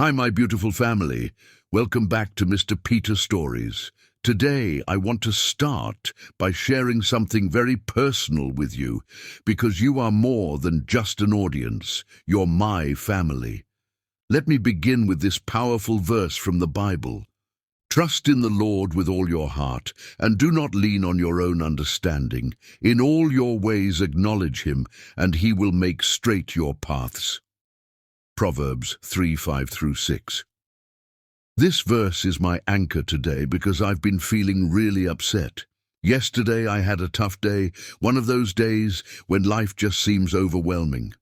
Hi, my beautiful family. Welcome back to Mr. Peter Stories. Today, I want to start by sharing something very personal with you, because you are more than just an audience. You're my family. Let me begin with this powerful verse from the Bible. Trust in the Lord with all your heart, and do not lean on your own understanding. In all your ways acknowledge him, and he will make straight your paths. Proverbs 3:5-6. This verse is my anchor today because I've been feeling really upset. Yesterday I had a tough day, one of those days when life just seems overwhelming.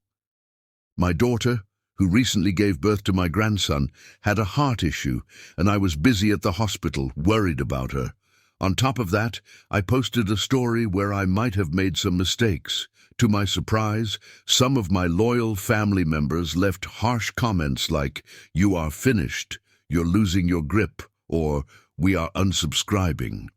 My daughter, who recently gave birth to my grandson, had a heart issue, and I was busy at the hospital, worried about her. On top of that, I posted a story where I might have made some mistakes. To my surprise, some of my loyal family members left harsh comments like, "You are finished," "You're losing your grip," or "We are unsubscribing."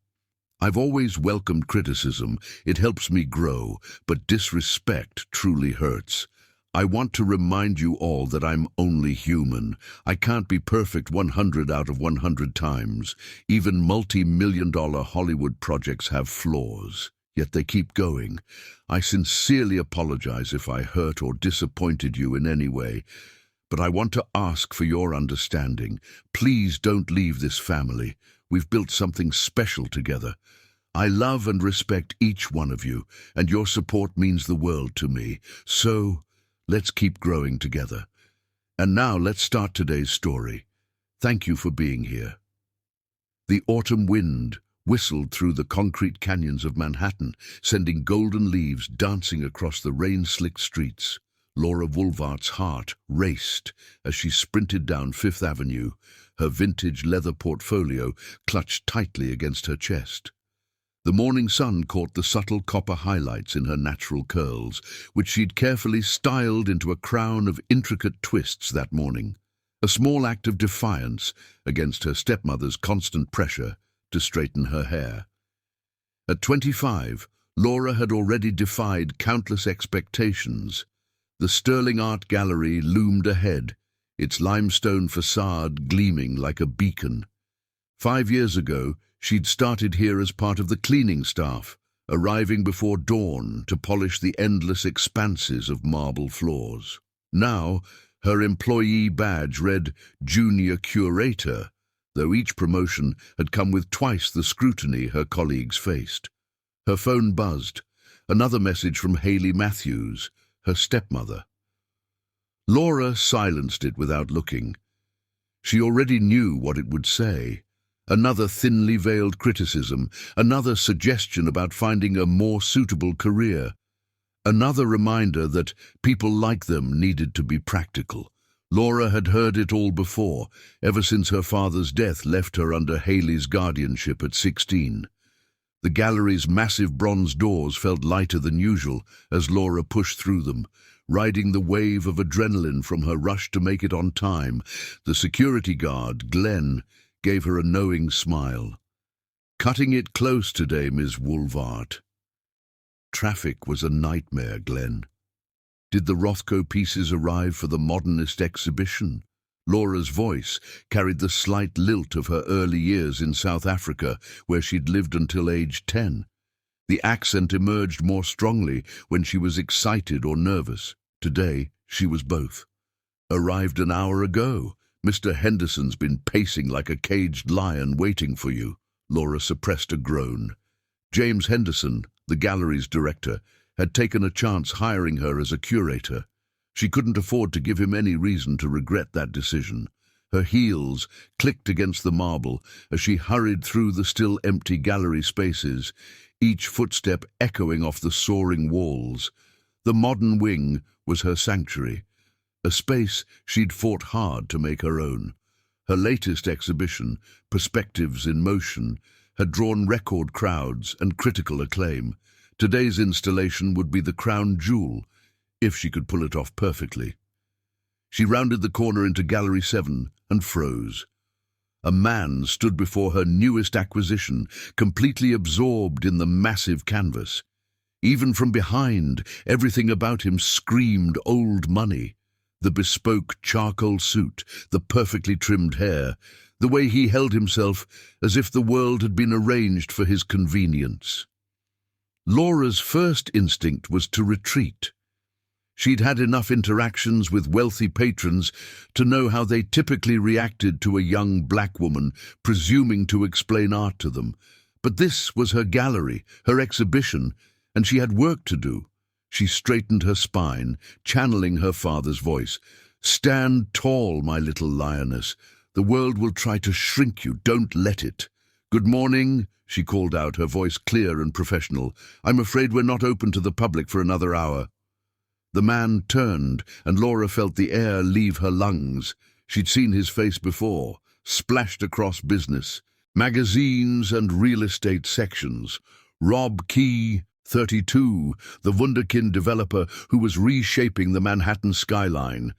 I've always welcomed criticism. It helps me grow, but disrespect truly hurts. I want to remind you all that I'm only human. I can't be perfect 100 out of 100 times. Even multi-million-dollar Hollywood projects have flaws, yet they keep going. I sincerely apologize if I hurt or disappointed you in any way, but I want to ask for your understanding. Please don't leave this family. We've built something special together. I love and respect each one of you, and your support means the world to me. So, let's keep growing together. And now let's start today's story. Thank you for being here. The autumn wind whistled through the concrete canyons of Manhattan, sending golden leaves dancing across the rain-slicked streets. Laura Woolvart's heart raced as she sprinted down Fifth Avenue, her vintage leather portfolio clutched tightly against her chest. The morning sun caught the subtle copper highlights in her natural curls, which she'd carefully styled into a crown of intricate twists that morning, a small act of defiance against her stepmother's constant pressure to straighten her hair. At 25, Laura had already defied countless expectations. The Sterling Art Gallery loomed ahead, its limestone facade gleaming like a beacon. 5 years ago, she'd started here as part of the cleaning staff, arriving before dawn to polish the endless expanses of marble floors. Now, her employee badge read Junior Curator, though each promotion had come with twice the scrutiny her colleagues faced. Her phone buzzed, another message from Haley Matthews, her stepmother. Laura silenced it without looking. She already knew what it would say. Another thinly veiled criticism, another suggestion about finding a more suitable career. Another reminder that people like them needed to be practical. Laura had heard it all before, ever since her father's death left her under Haley's guardianship at 16. The gallery's massive bronze doors felt lighter than usual as Laura pushed through them, riding the wave of adrenaline from her rush to make it on time. The security guard, Glenn, gave her a knowing smile. "Cutting it close today, Ms. Woolvart." Traffic was a nightmare, Glenn. Did the Rothko pieces arrive for the modernist exhibition? Laura's voice carried the slight lilt of her early years in South Africa, where she'd lived until age 10. The accent emerged more strongly when she was excited or nervous. Today, she was both. "Arrived an hour ago. Mr. Henderson's been pacing like a caged lion waiting for you." Laura suppressed a groan. James Henderson, the gallery's director, had taken a chance hiring her as a curator. She couldn't afford to give him any reason to regret that decision. Her heels clicked against the marble as she hurried through the still empty gallery spaces, each footstep echoing off the soaring walls. The modern wing was her sanctuary, a space she'd fought hard to make her own. Her latest exhibition, Perspectives in Motion, had drawn record crowds and critical acclaim. Today's installation would be the crown jewel, if she could pull it off perfectly. She rounded the corner into Gallery 7 and froze. A man stood before her newest acquisition, completely absorbed in the massive canvas. Even from behind, everything about him screamed old money. The bespoke charcoal suit, the perfectly trimmed hair, the way he held himself as if the world had been arranged for his convenience. Laura's first instinct was to retreat. She'd had enough interactions with wealthy patrons to know how they typically reacted to a young black woman presuming to explain art to them. But this was her gallery, her exhibition, and she had work to do. She straightened her spine, channeling her father's voice. "Stand tall, my little lioness. The world will try to shrink you. Don't let it." "Good morning," she called out, her voice clear and professional. "I'm afraid we're not open to the public for another hour." The man turned, and Laura felt the air leave her lungs. She'd seen his face before, splashed across business, magazines and real estate sections. Rob Key, 32, the wunderkind developer who was reshaping the Manhattan skyline.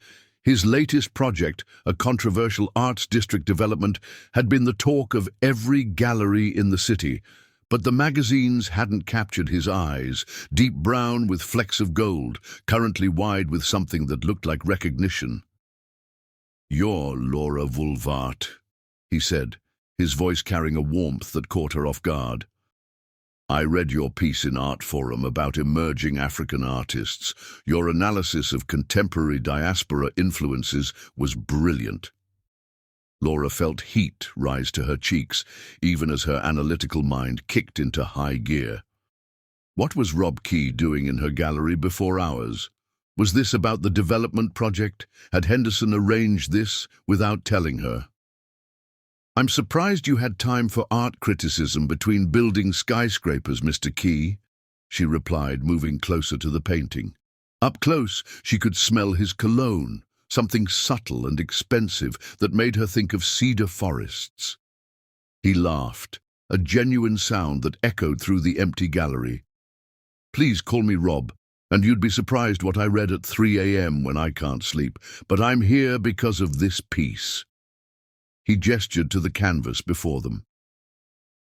His latest project, a controversial arts district development, had been the talk of every gallery in the city. But the magazines hadn't captured his eyes, deep brown with flecks of gold, currently wide with something that looked like recognition. "You're Laura Vulvart," he said, his voice carrying a warmth that caught her off guard. "I read your piece in Art Forum about emerging African artists. Your analysis of contemporary diaspora influences was brilliant." Laura felt heat rise to her cheeks, even as her analytical mind kicked into high gear. What was Rob Key doing in her gallery before hours? Was this about the development project? Had Henderson arranged this without telling her? "I'm surprised you had time for art criticism between building skyscrapers, Mr. Key," she replied, moving closer to the painting. Up close, she could smell his cologne, something subtle and expensive that made her think of cedar forests. He laughed, a genuine sound that echoed through the empty gallery. "Please call me Rob, and you'd be surprised what I read at 3 a.m. when I can't sleep, but I'm here because of this piece." He gestured to the canvas before them.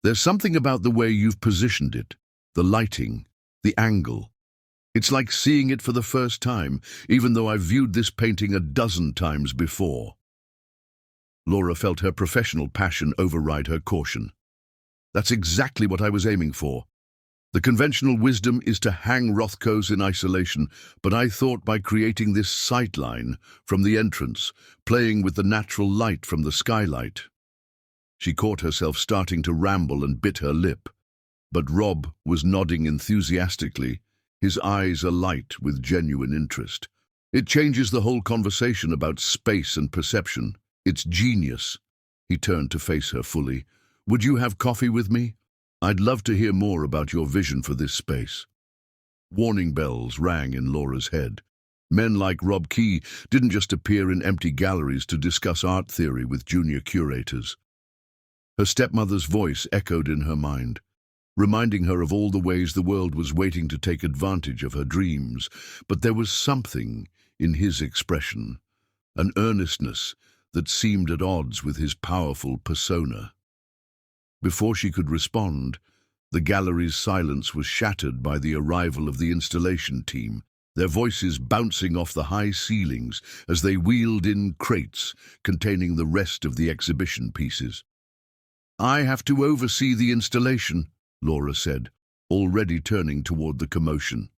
"There's something about the way you've positioned it, the lighting, the angle. It's like seeing it for the first time, even though I've viewed this painting a dozen times before." Laura felt her professional passion override her caution. "That's exactly what I was aiming for. The conventional wisdom is to hang Rothkos in isolation, but I thought by creating this sightline from the entrance, playing with the natural light from the skylight." She caught herself starting to ramble and bit her lip, but Rob was nodding enthusiastically, his eyes alight with genuine interest. "It changes the whole conversation about space and perception. It's genius." He turned to face her fully. "Would you have coffee with me? I'd love to hear more about your vision for this space." Warning bells rang in Laura's head. Men like Rob Key didn't just appear in empty galleries to discuss art theory with junior curators. Her stepmother's voice echoed in her mind, reminding her of all the ways the world was waiting to take advantage of her dreams. But there was something in his expression, an earnestness that seemed at odds with his powerful persona. Before she could respond, the gallery's silence was shattered by the arrival of the installation team, their voices bouncing off the high ceilings as they wheeled in crates containing the rest of the exhibition pieces. "I have to oversee the installation," Laura said, already turning toward the commotion.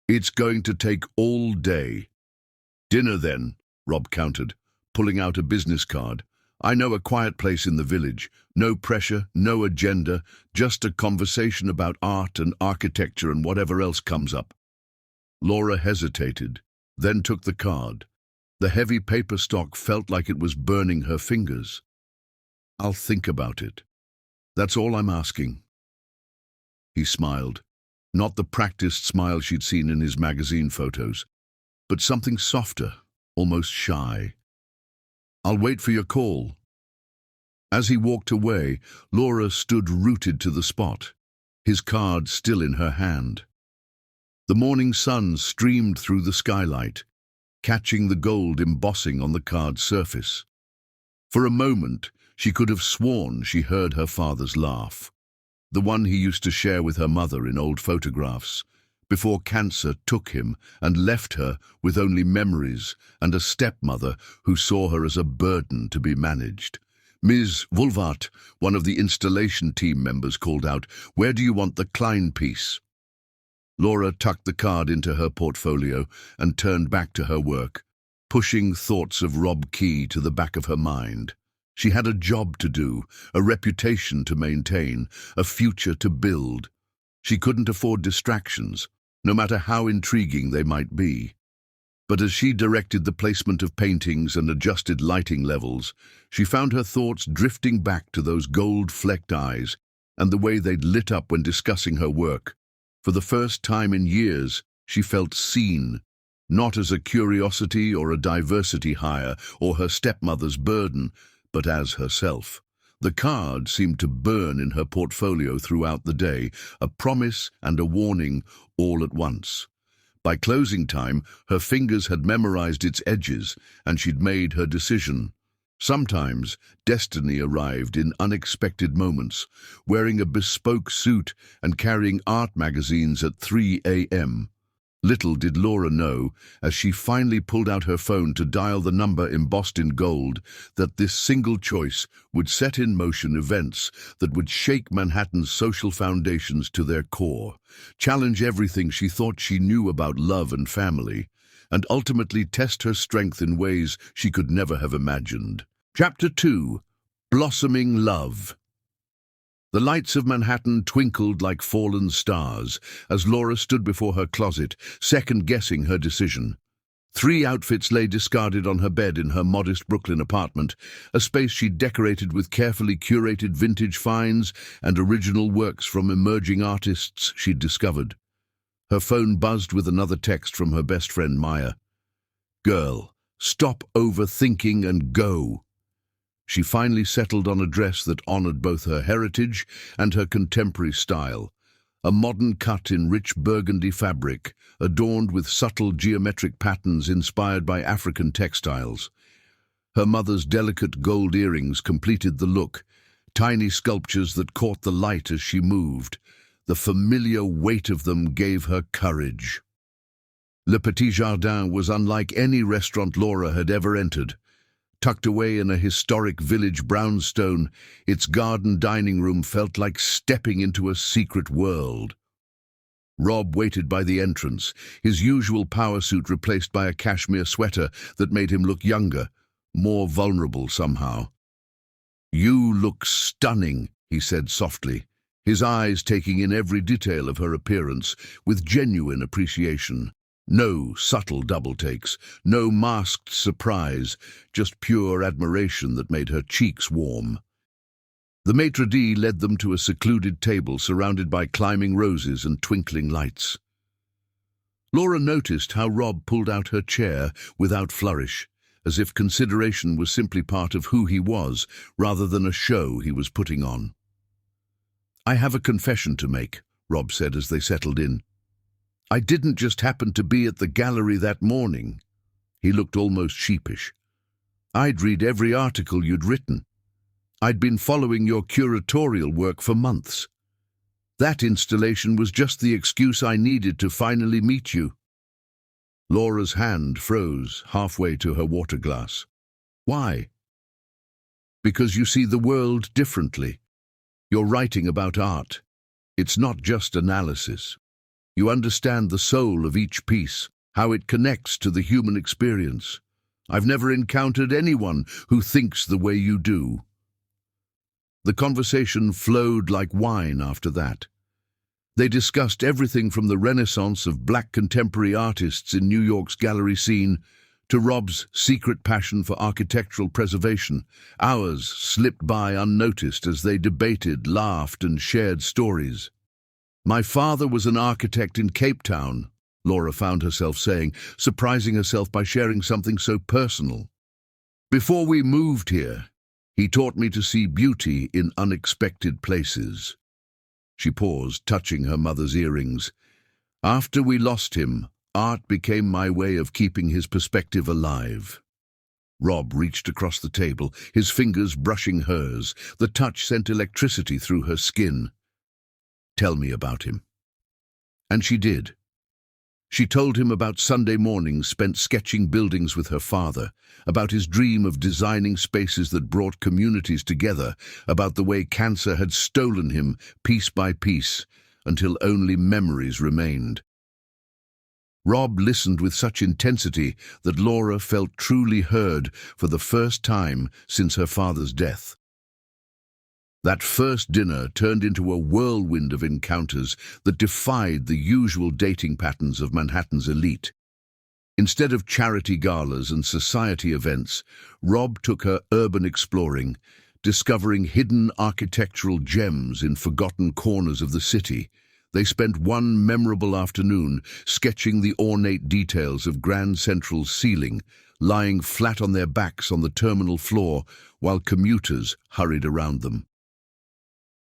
"It's going to take all day." "Dinner then," Rob countered, pulling out a business card. "I know a quiet place in the village. No pressure, no agenda, just a conversation about art and architecture and whatever else comes up." Laura hesitated, then took the card. The heavy paper stock felt like it was burning her fingers. "I'll think about it. That's all I'm asking." He smiled, not the practiced smile she'd seen in his magazine photos, but something softer, almost shy. "I'll wait for your call." As he walked away, Laura stood rooted to the spot, his card still in her hand. The morning sun streamed through the skylight, catching the gold embossing on the card's surface. For a moment, she could have sworn she heard her father's laugh, the one he used to share with her mother in old photographs. before cancer took him and left her with only memories and a stepmother who saw her as a burden to be managed. Ms. Vulvat, one of the installation team members, called out, "Where do you want the Klein piece?" Laura tucked the card into her portfolio and turned back to her work, pushing thoughts of Rob Key to the back of her mind. She had a job to do, a reputation to maintain, a future to build. She couldn't afford distractions, no matter how intriguing they might be. But as she directed the placement of paintings and adjusted lighting levels, she found her thoughts drifting back to those gold-flecked eyes and the way they'd lit up when discussing her work. For the first time in years, she felt seen, not as a curiosity or a diversity hire or her stepmother's burden, but as herself. The card seemed to burn in her portfolio throughout the day, a promise and a warning all at once. By closing time, her fingers had memorized its edges, and she'd made her decision. Sometimes, destiny arrived in unexpected moments, wearing a bespoke suit and carrying art magazines at 3 a.m. Little did Laura know, as she finally pulled out her phone to dial the number embossed in gold, that this single choice would set in motion events that would shake Manhattan's social foundations to their core, challenge everything she thought she knew about love and family, and ultimately test her strength in ways she could never have imagined. Chapter 2. Blossoming Love. The lights of Manhattan twinkled like fallen stars as Laura stood before her closet, second-guessing her decision. 3 outfits lay discarded on her bed in her modest Brooklyn apartment, a space she'd decorated with carefully curated vintage finds and original works from emerging artists she'd discovered. Her phone buzzed with another text from her best friend Maya. "Girl, stop overthinking and go." She finally settled on a dress that honored both her heritage and her contemporary style, a modern cut in rich burgundy fabric, adorned with subtle geometric patterns inspired by African textiles. Her mother's delicate gold earrings completed the look, tiny sculptures that caught the light as she moved. The familiar weight of them gave her courage. Le Petit Jardin was unlike any restaurant Laura had ever entered. Tucked away in a historic village brownstone, its garden dining room felt like stepping into a secret world. Rob waited by the entrance, his usual power suit replaced by a cashmere sweater that made him look younger, more vulnerable somehow. "You look stunning," he said softly, his eyes taking in every detail of her appearance with genuine appreciation. No subtle double takes, no masked surprise, just pure admiration that made her cheeks warm. The maitre d' led them to a secluded table surrounded by climbing roses and twinkling lights. Laura noticed how Rob pulled out her chair without flourish, as if consideration was simply part of who he was, rather than a show he was putting on. "I have a confession to make," Rob said as they settled in. "I didn't just happen to be at the gallery that morning." He looked almost sheepish. "I'd read every article you'd written. I'd been following your curatorial work for months. That installation was just the excuse I needed to finally meet you." Laura's hand froze halfway to her water glass. "Why?" "Because you see the world differently. You're writing about art. It's not just analysis. You understand the soul of each piece, how it connects to the human experience. I've never encountered anyone who thinks the way you do." The conversation flowed like wine after that. They discussed everything from the renaissance of black contemporary artists in New York's gallery scene to Rob's secret passion for architectural preservation. Hours slipped by unnoticed as they debated, laughed, and shared stories. "My father was an architect in Cape Town," Laura found herself saying, surprising herself by sharing something so personal. "Before we moved here, he taught me to see beauty in unexpected places." She paused, touching her mother's earrings. "After we lost him, art became my way of keeping his perspective alive." Rob reached across the table, his fingers brushing hers. The touch sent electricity through her skin. "Tell me about him." And she did. She told him about Sunday mornings spent sketching buildings with her father, about his dream of designing spaces that brought communities together, about the way cancer had stolen him piece by piece until only memories remained. Rob listened with such intensity that Laura felt truly heard for the first time since her father's death. That first dinner turned into a whirlwind of encounters that defied the usual dating patterns of Manhattan's elite. Instead of charity galas and society events, Rob took her urban exploring, discovering hidden architectural gems in forgotten corners of the city. They spent one memorable afternoon sketching the ornate details of Grand Central's ceiling, lying flat on their backs on the terminal floor while commuters hurried around them.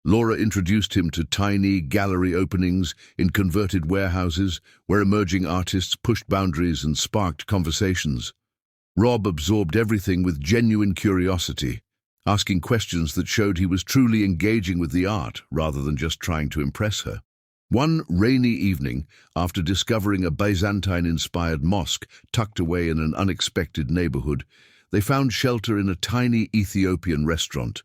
Laura introduced him to tiny gallery openings in converted warehouses where emerging artists pushed boundaries and sparked conversations. Rob absorbed everything with genuine curiosity, asking questions that showed he was truly engaging with the art rather than just trying to impress her. One rainy evening, after discovering a Byzantine-inspired mosque tucked away in an unexpected neighborhood, they found shelter in a tiny Ethiopian restaurant.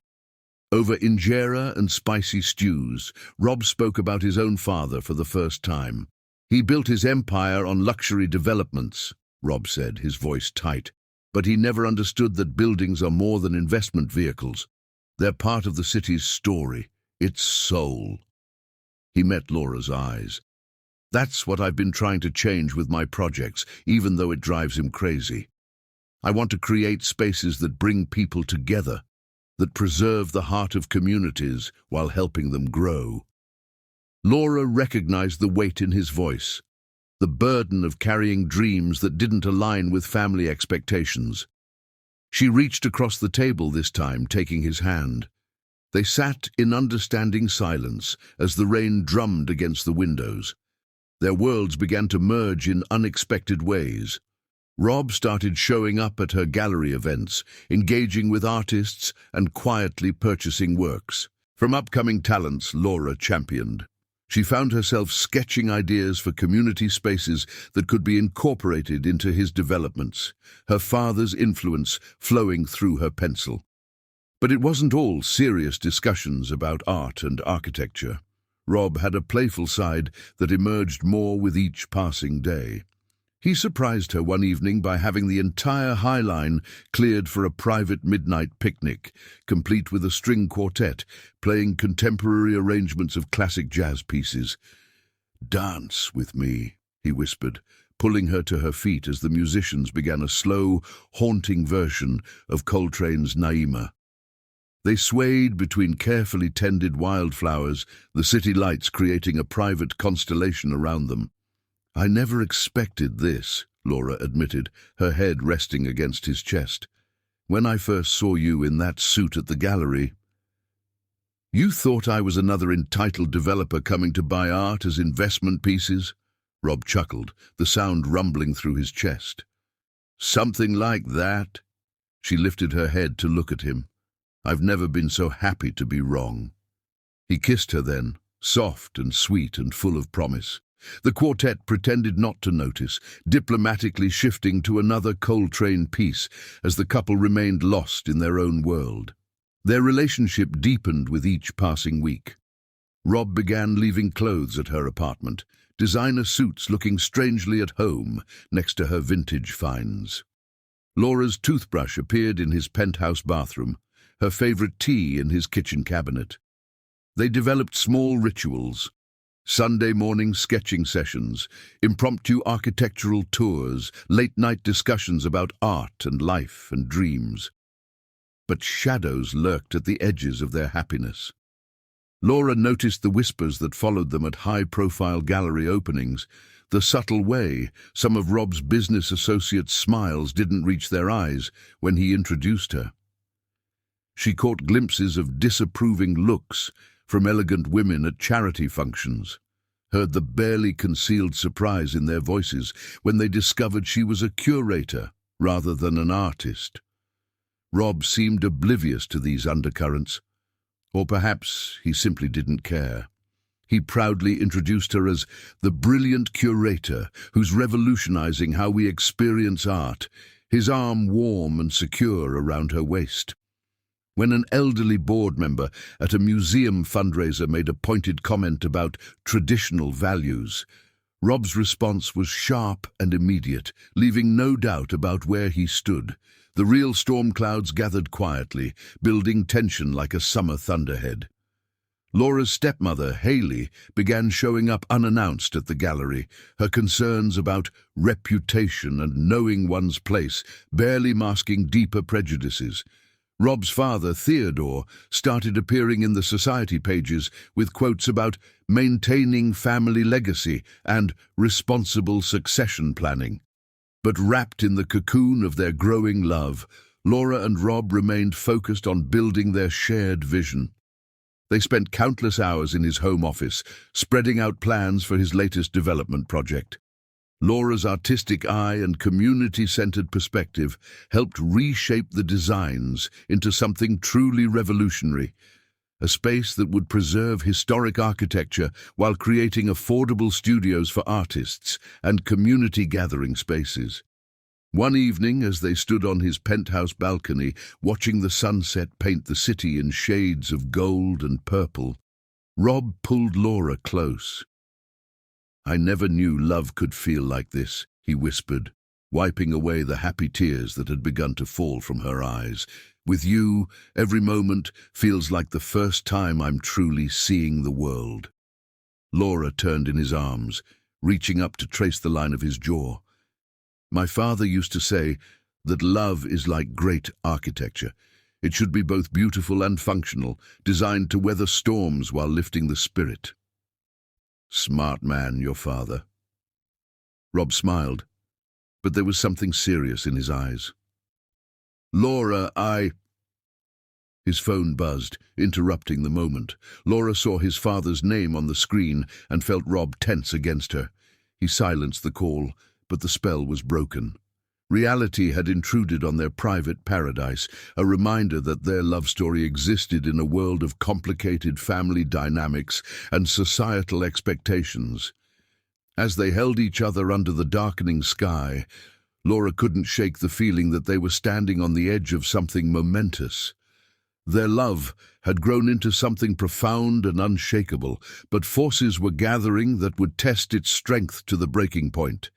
Over injera and spicy stews, Rob spoke about his own father for the first time. He built his empire on luxury developments, Rob said, his voice tight. But he never understood that buildings are more than investment vehicles. They're part of the city's story, its soul. He met Laura's eyes. That's what I've been trying to change with my projects, even though it drives him crazy. I want to create spaces that bring people together, that preserve the heart of communities while helping them grow. Laura recognized the weight in his voice, the burden of carrying dreams that didn't align with family expectations. She reached across the table this time, taking his hand. They sat in understanding silence as the rain drummed against the windows. Their worlds began to merge in unexpected ways. Rob started showing up at her gallery events, engaging with artists and quietly purchasing works. From upcoming talents Laura championed. She found herself sketching ideas for community spaces that could be incorporated into his developments, her father's influence flowing through her pencil. But it wasn't all serious discussions about art and architecture. Rob had a playful side that emerged more with each passing day. He surprised her one evening by having the entire High Line cleared for a private midnight picnic, complete with a string quartet, playing contemporary arrangements of classic jazz pieces. "Dance with me," he whispered, pulling her to her feet as the musicians began a slow, haunting version of Coltrane's Naima. They swayed between carefully tended wildflowers, the city lights creating a private constellation around them. "I never expected this," Laura admitted, her head resting against his chest. "When I first saw you in that suit at the gallery, you thought I was another entitled developer coming to buy art as investment pieces?" Rob chuckled, the sound rumbling through his chest. "Something like that." She lifted her head to look at him. "I've never been so happy to be wrong." He kissed her then, soft and sweet and full of promise. The quartet pretended not to notice, diplomatically shifting to another Coltrane piece as the couple remained lost in their own world. Their relationship deepened with each passing week. Rob began leaving clothes at her apartment, designer suits looking strangely at home next to her vintage finds. Laura's toothbrush appeared in his penthouse bathroom, her favorite tea in his kitchen cabinet. They developed small rituals: Sunday morning sketching sessions, impromptu architectural tours, late-night discussions about art and life and dreams. But shadows lurked at the edges of their happiness. Laura noticed the whispers that followed them at high-profile gallery openings, the subtle way some of Rob's business associates' smiles didn't reach their eyes when he introduced her. She caught glimpses of disapproving looks from elegant women at charity functions, heard the barely concealed surprise in their voices when they discovered she was a curator rather than an artist. Rob seemed oblivious to these undercurrents, or perhaps he simply didn't care. He proudly introduced her as the brilliant curator who's revolutionizing how we experience art, his arm warm and secure around her waist. When an elderly board member at a museum fundraiser made a pointed comment about traditional values, Rob's response was sharp and immediate, leaving no doubt about where he stood. The real storm clouds gathered quietly, building tension like a summer thunderhead. Laura's stepmother, Haley, began showing up unannounced at the gallery, her concerns about reputation and knowing one's place barely masking deeper prejudices. Rob's father, Theodore, started appearing in the society pages with quotes about maintaining family legacy and responsible succession planning. But wrapped in the cocoon of their growing love, Laura and Rob remained focused on building their shared vision. They spent countless hours in his home office, spreading out plans for his latest development project. Laura's artistic eye and community-centered perspective helped reshape the designs into something truly revolutionary, a space that would preserve historic architecture while creating affordable studios for artists and community gathering spaces. One evening, as they stood on his penthouse balcony, watching the sunset paint the city in shades of gold and purple, Rob pulled Laura close. "I never knew love could feel like this," he whispered, wiping away the happy tears that had begun to fall from her eyes. "With you, every moment feels like the first time I'm truly seeing the world." Laura turned in his arms, reaching up to trace the line of his jaw. "My father used to say that love is like great architecture. It should be both beautiful and functional, designed to weather storms while lifting the spirit." "Smart man, your father." Rob smiled, but there was something serious in his eyes. "Laura, His phone buzzed, interrupting the moment. Laura saw his father's name on the screen and felt Rob tense against her. He silenced the call, but the spell was broken. Reality had intruded on their private paradise, a reminder that their love story existed in a world of complicated family dynamics and societal expectations. As they held each other under the darkening sky, Laura couldn't shake the feeling that they were standing on the edge of something momentous. Their love had grown into something profound and unshakable, but forces were gathering that would test its strength to the breaking point.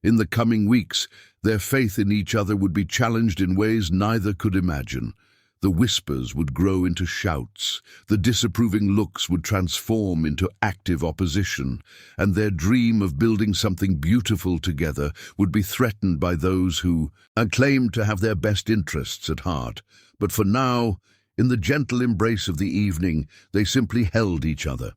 In the coming weeks, their faith in each other would be challenged in ways neither could imagine. The whispers would grow into shouts, the disapproving looks would transform into active opposition, and their dream of building something beautiful together would be threatened by those who claimed to have their best interests at heart. But for now, in the gentle embrace of the evening, they simply held each other.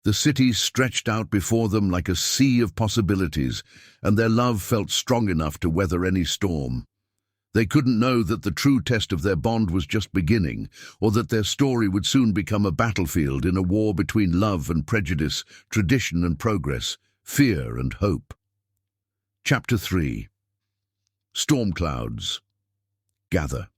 The city stretched out before them like a sea of possibilities, and their love felt strong enough to weather any storm. They couldn't know that the true test of their bond was just beginning, or that their story would soon become a battlefield in a war between love and prejudice, tradition and progress, fear and hope. Chapter 3. Storm clouds gather.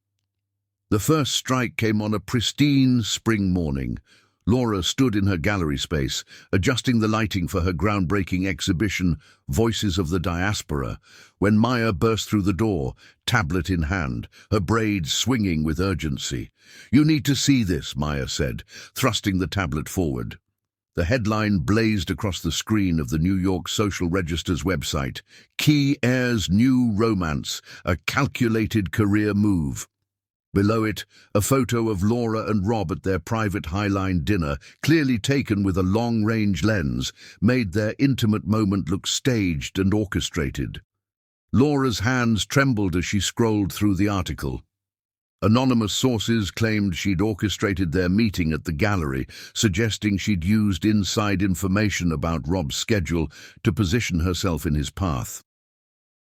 The first strike came on a pristine spring morning. Laura stood in her gallery space, adjusting the lighting for her groundbreaking exhibition, Voices of the Diaspora, when Maya burst through the door, tablet in hand, her braids swinging with urgency. "You need to see this," Maya said, thrusting the tablet forward. The headline blazed across the screen of the New York Social Register's website. "Key heirs' new romance, a calculated career move." Below it, a photo of Laura and Rob at their private Highline dinner, clearly taken with a long-range lens, made their intimate moment look staged and orchestrated. Laura's hands trembled as she scrolled through the article. Anonymous sources claimed she'd orchestrated their meeting at the gallery, suggesting she'd used inside information about Rob's schedule to position herself in his path.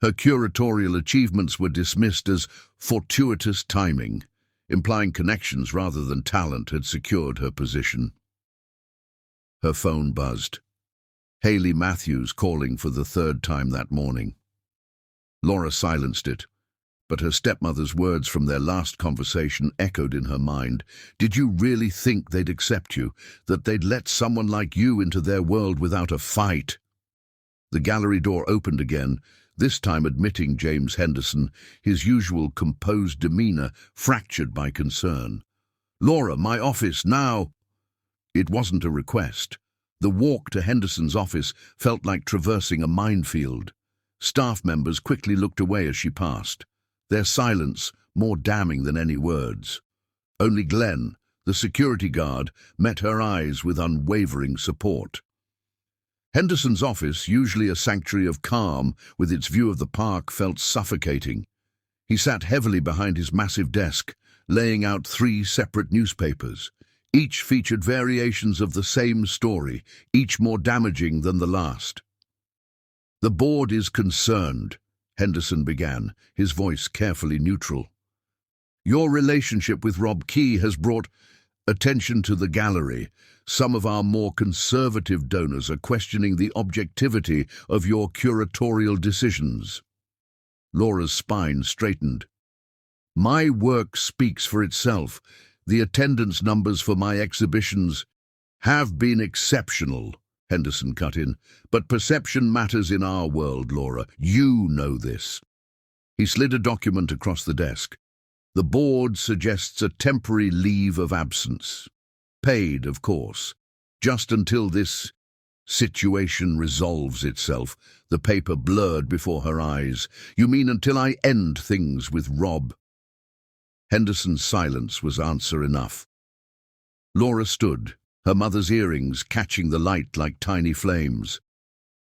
Her curatorial achievements were dismissed as fortuitous timing, implying connections rather than talent had secured her position. Her phone buzzed. Haley Matthews calling for the third time that morning. Laura silenced it, But her stepmother's words from their last conversation echoed in her mind. Did you really think they'd accept you? That they'd let someone like you into their world without a fight? The gallery door opened again, this time admitting James Henderson, his usual composed demeanor fractured by concern. "Laura, my office, now!" It wasn't a request. The walk to Henderson's office felt like traversing a minefield. Staff members quickly looked away as she passed, their silence more damning than any words. Only Glenn, the security guard, met her eyes with unwavering support. Henderson's office, usually a sanctuary of calm with its view of the park, felt suffocating. He sat heavily behind his massive desk, laying out 3 separate newspapers. Each featured variations of the same story, each more damaging than the last. "The board is concerned," Henderson began, his voice carefully neutral. "Your relationship with Rob Key has brought attention to the gallery. Some of our more conservative donors are questioning the objectivity of your curatorial decisions." Laura's spine straightened. "My work speaks for itself. The attendance numbers for my exhibitions have been exceptional," Henderson cut in. "But perception matters in our world, Laura. You know this." He slid a document across the desk. "The board suggests a temporary leave of absence. Paid, of course. Just until this situation resolves itself." The paper blurred before her eyes. "You mean until I end things with Rob?" Henderson's silence was answer enough. Laura stood, her mother's earrings catching the light like tiny flames.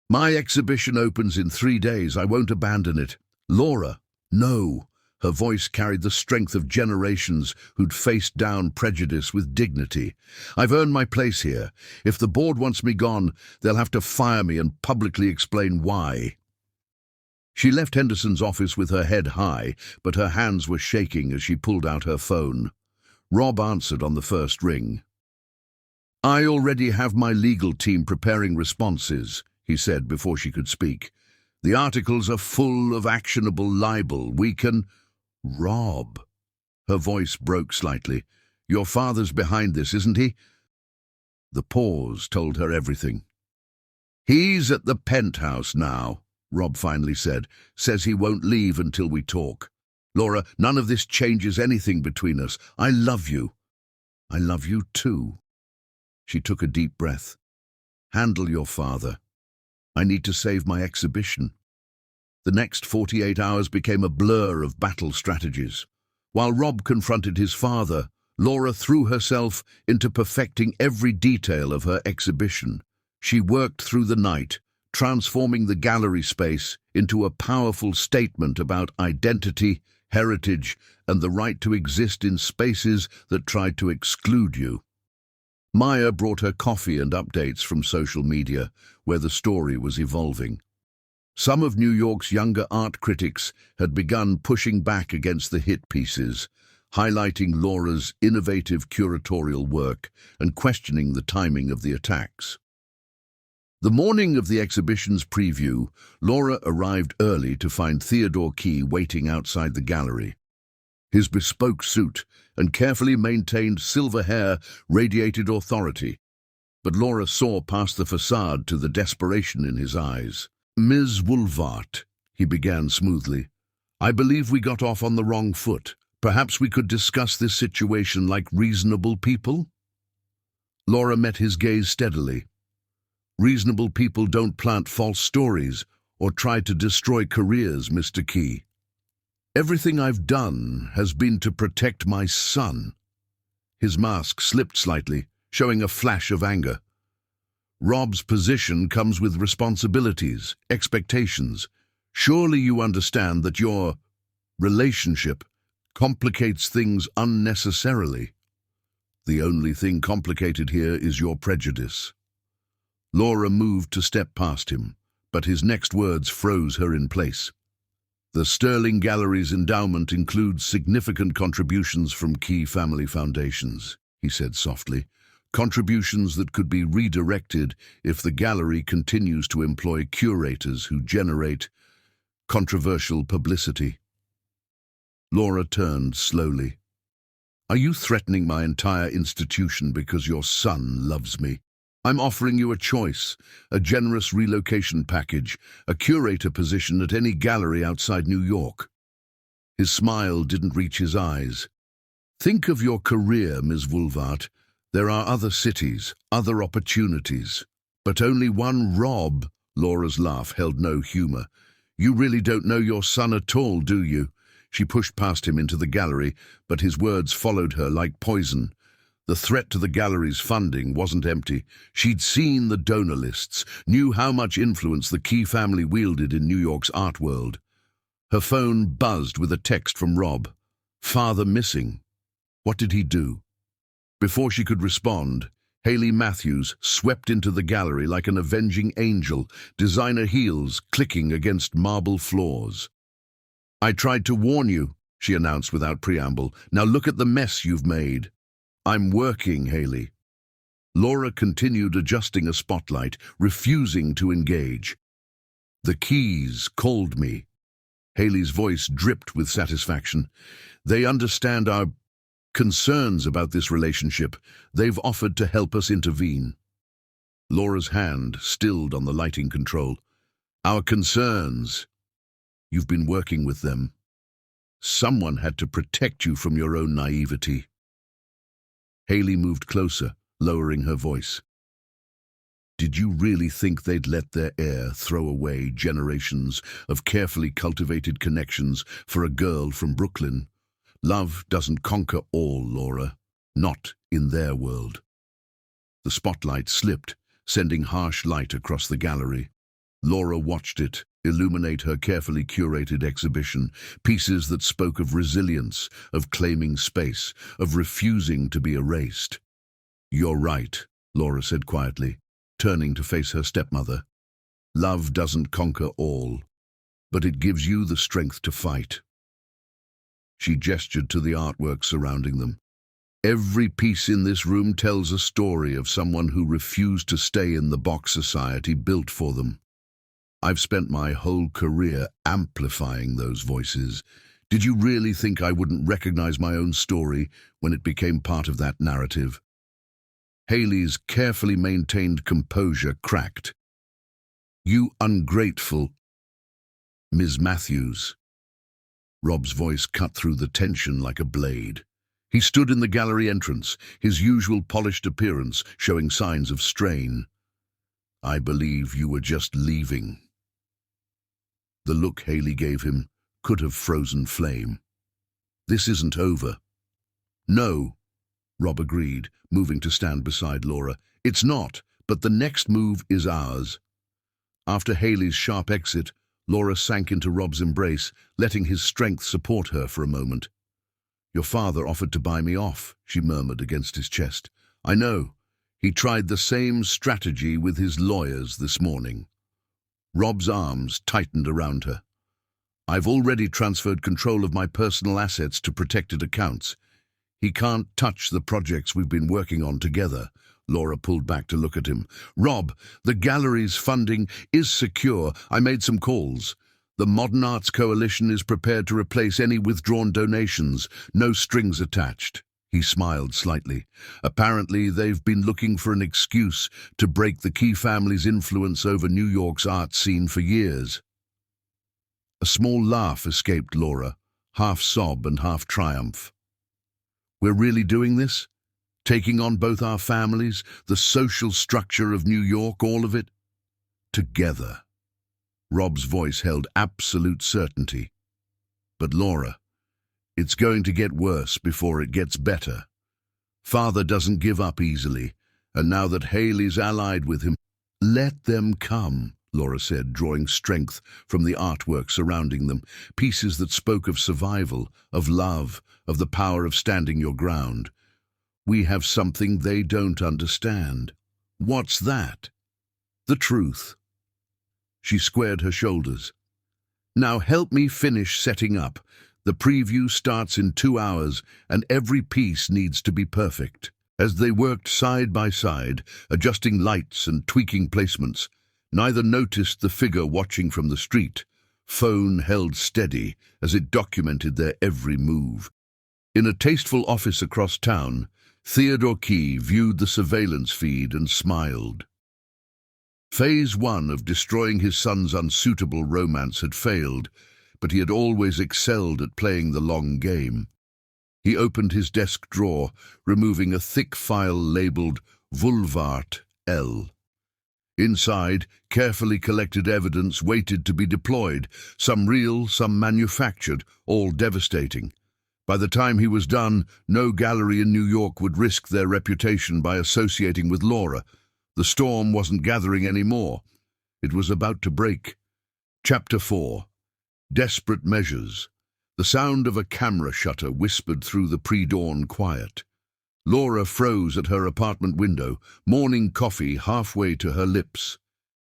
"My exhibition opens in 3 days. I won't abandon it." "Laura, no." Her voice carried the strength of generations who'd faced down prejudice with dignity. "I've earned my place here. If the board wants me gone, they'll have to fire me and publicly explain why." She left Henderson's office with her head high, but her hands were shaking as she pulled out her phone. Rob answered on the first ring. "I already have my legal team preparing responses," he said before she could speak. "The articles are full of actionable libel. We can—" "Rob." Her voice broke slightly. "Your father's behind this, isn't he?" The pause told her everything. "He's at the penthouse now," Rob finally said. "Says he won't leave until we talk. Laura, none of this changes anything between us. I love you. I love you too." She took a deep breath. "Handle your father. I need to save my exhibition." The next 48 hours became a blur of battle strategies. While Rob confronted his father, Laura threw herself into perfecting every detail of her exhibition. She worked through the night, transforming the gallery space into a powerful statement about identity, heritage, and the right to exist in spaces that tried to exclude you. Maya brought her coffee and updates from social media, where the story was evolving. Some of New York's younger art critics had begun pushing back against the hit pieces, highlighting Laura's innovative curatorial work and questioning the timing of the attacks. The morning of the exhibition's preview, Laura arrived early to find Theodore Key waiting outside the gallery. His bespoke suit and carefully maintained silver hair radiated authority, but Laura saw past the facade to the desperation in his eyes. "Ms. Woolvart," he began smoothly, "I believe we got off on the wrong foot. Perhaps we could discuss this situation like reasonable people?" Laura met his gaze steadily. "Reasonable people don't plant false stories or try to destroy careers, Mr. Key. Everything I've done has been to protect my son." His mask slipped slightly, showing a flash of anger. "Rob's position comes with responsibilities, expectations. Surely you understand that your relationship complicates things unnecessarily. The only thing complicated here is your prejudice." Laura moved to step past him, but his next words froze her in place. "The Sterling Gallery's endowment includes significant contributions from key family foundations," he said softly. "Contributions that could be redirected if the gallery continues to employ curators who generate controversial publicity." Laura turned slowly. Are you threatening my entire institution because your son loves me? I'm offering you a choice, a generous relocation package, a curator position at any gallery outside New York. His smile didn't reach his eyes. Think of your career, Ms. Woolvart. There are other cities, other opportunities. But only one Rob. Laura's laugh held no humor. You really don't know your son at all, do you? She pushed past him into the gallery, but his words followed her like poison. The threat to the gallery's funding wasn't empty. She'd seen the donor lists, knew how much influence the Key family wielded in New York's art world. Her phone buzzed with a text from Rob. Father missing. What did he do? Before she could respond, Haley Matthews swept into the gallery like an avenging angel, designer heels clicking against marble floors. I tried to warn you, she announced without preamble. Now look at the mess you've made. I'm working, Haley. Laura continued adjusting a spotlight, refusing to engage. The Keys called me. Haley's voice dripped with satisfaction. They understand our concerns about this relationship. They've offered to help us intervene. Laura's hand stilled on the lighting control. Our concerns. You've been working with them. Someone had to protect you from your own naivety. Haley moved closer, lowering her voice. Did you really think they'd let their heir throw away generations of carefully cultivated connections for a girl from Brooklyn? Love doesn't conquer all, Laura. Not in their world. The spotlight slipped, sending harsh light across the gallery. Laura watched it illuminate her carefully curated exhibition, pieces that spoke of resilience, of claiming space, of refusing to be erased. You're right, Laura said quietly, turning to face her stepmother. Love doesn't conquer all, but it gives you the strength to fight. She gestured to the artwork surrounding them. Every piece in this room tells a story of someone who refused to stay in the box society built for them. I've spent my whole career amplifying those voices. Did you really think I wouldn't recognize my own story when it became part of that narrative? Haley's carefully maintained composure cracked. You ungrateful Ms. Matthews. Rob's voice cut through the tension like a blade. He stood in the gallery entrance, his usual polished appearance showing signs of strain. I believe you were just leaving. The look Haley gave him could have frozen flame. This isn't over. No, Rob agreed, moving to stand beside Laura. It's not, but the next move is ours. After Haley's sharp exit, Laura sank into Rob's embrace, letting his strength support her for a moment. Your father offered to buy me off, she murmured against his chest. I know. He tried the same strategy with his lawyers this morning. Rob's arms tightened around her. I've already transferred control of my personal assets to protected accounts. He can't touch the projects we've been working on together. Laura pulled back to look at him. Rob, the gallery's funding is secure. I made some calls. The Modern Arts Coalition is prepared to replace any withdrawn donations, no strings attached. He smiled slightly. Apparently, they've been looking for an excuse to break the Key family's influence over New York's art scene for years. A small laugh escaped Laura, half sob and half triumph. We're really doing this? Taking on both our families, the social structure of New York, all of it? Together. Rob's voice held absolute certainty. But Laura, it's going to get worse before it gets better. Father doesn't give up easily, and now that Haley's allied with him, let them come, Laura said, drawing strength from the artwork surrounding them, pieces that spoke of survival, of love, of the power of standing your ground. We have something they don't understand. What's that? The truth. She squared her shoulders. Now help me finish setting up. The preview starts in 2 hours, and every piece needs to be perfect. As they worked side by side, adjusting lights and tweaking placements, neither noticed the figure watching from the street. phone held steady as it documented their every move. In a tasteful office across town, Theodore Key viewed the surveillance feed and smiled. Phase 1 of destroying his son's unsuitable romance had failed, but he had always excelled at playing the long game. He opened his desk drawer, removing a thick file labeled Vulvart L. Inside, carefully collected evidence waited to be deployed, some real, some manufactured, all devastating. By the time he was done, no gallery in New York would risk their reputation by associating with Laura. The storm wasn't gathering anymore. It was about to break. Chapter 4. Desperate Measures. The sound of a camera shutter whispered through the pre-dawn quiet. Laura froze at her apartment window, morning coffee halfway to her lips.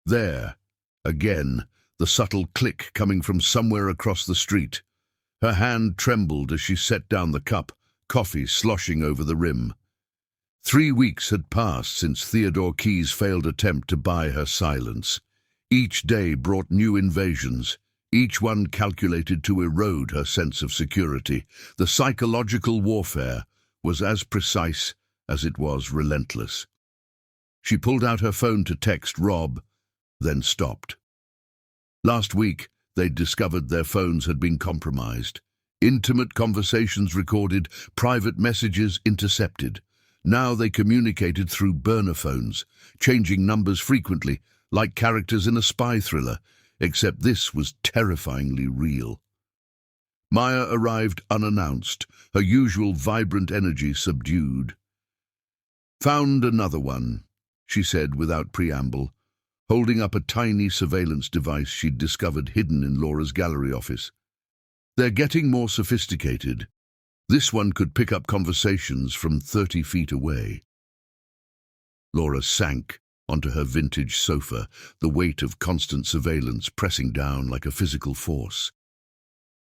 There, again, the subtle click coming from somewhere across the street. Her hand trembled as she set down the cup, coffee sloshing over the rim. 3 weeks had passed since Theodore Key's failed attempt to buy her silence. Each day brought new invasions, each one calculated to erode her sense of security. The psychological warfare was as precise as it was relentless. She pulled out her phone to text Rob, then stopped. Last week, they'd discovered their phones had been compromised. Intimate conversations recorded, private messages intercepted. Now they communicated through burner phones, changing numbers frequently, like characters in a spy thriller, except this was terrifyingly real. Maya arrived unannounced, her usual vibrant energy subdued. "Found another one," she said without preamble, holding up a tiny surveillance device she'd discovered hidden in Laura's gallery office. "They're getting more sophisticated. This one could pick up conversations from 30 feet away." Laura sank onto her vintage sofa, the weight of constant surveillance pressing down like a physical force.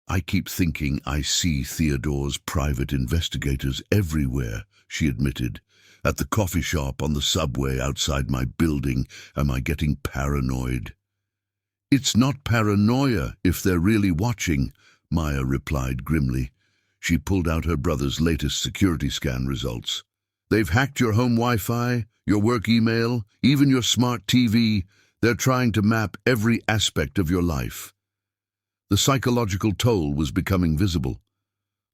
"I keep thinking I see Theodore's private investigators everywhere," she admitted. "At the coffee shop, on the subway, outside my building. Am I getting paranoid?" "It's not paranoia if they're really watching," Maya replied grimly. She pulled out her brother's latest security scan results. "They've hacked your home Wi-Fi, your work email, even your smart TV. They're trying to map every aspect of your life." The psychological toll was becoming visible.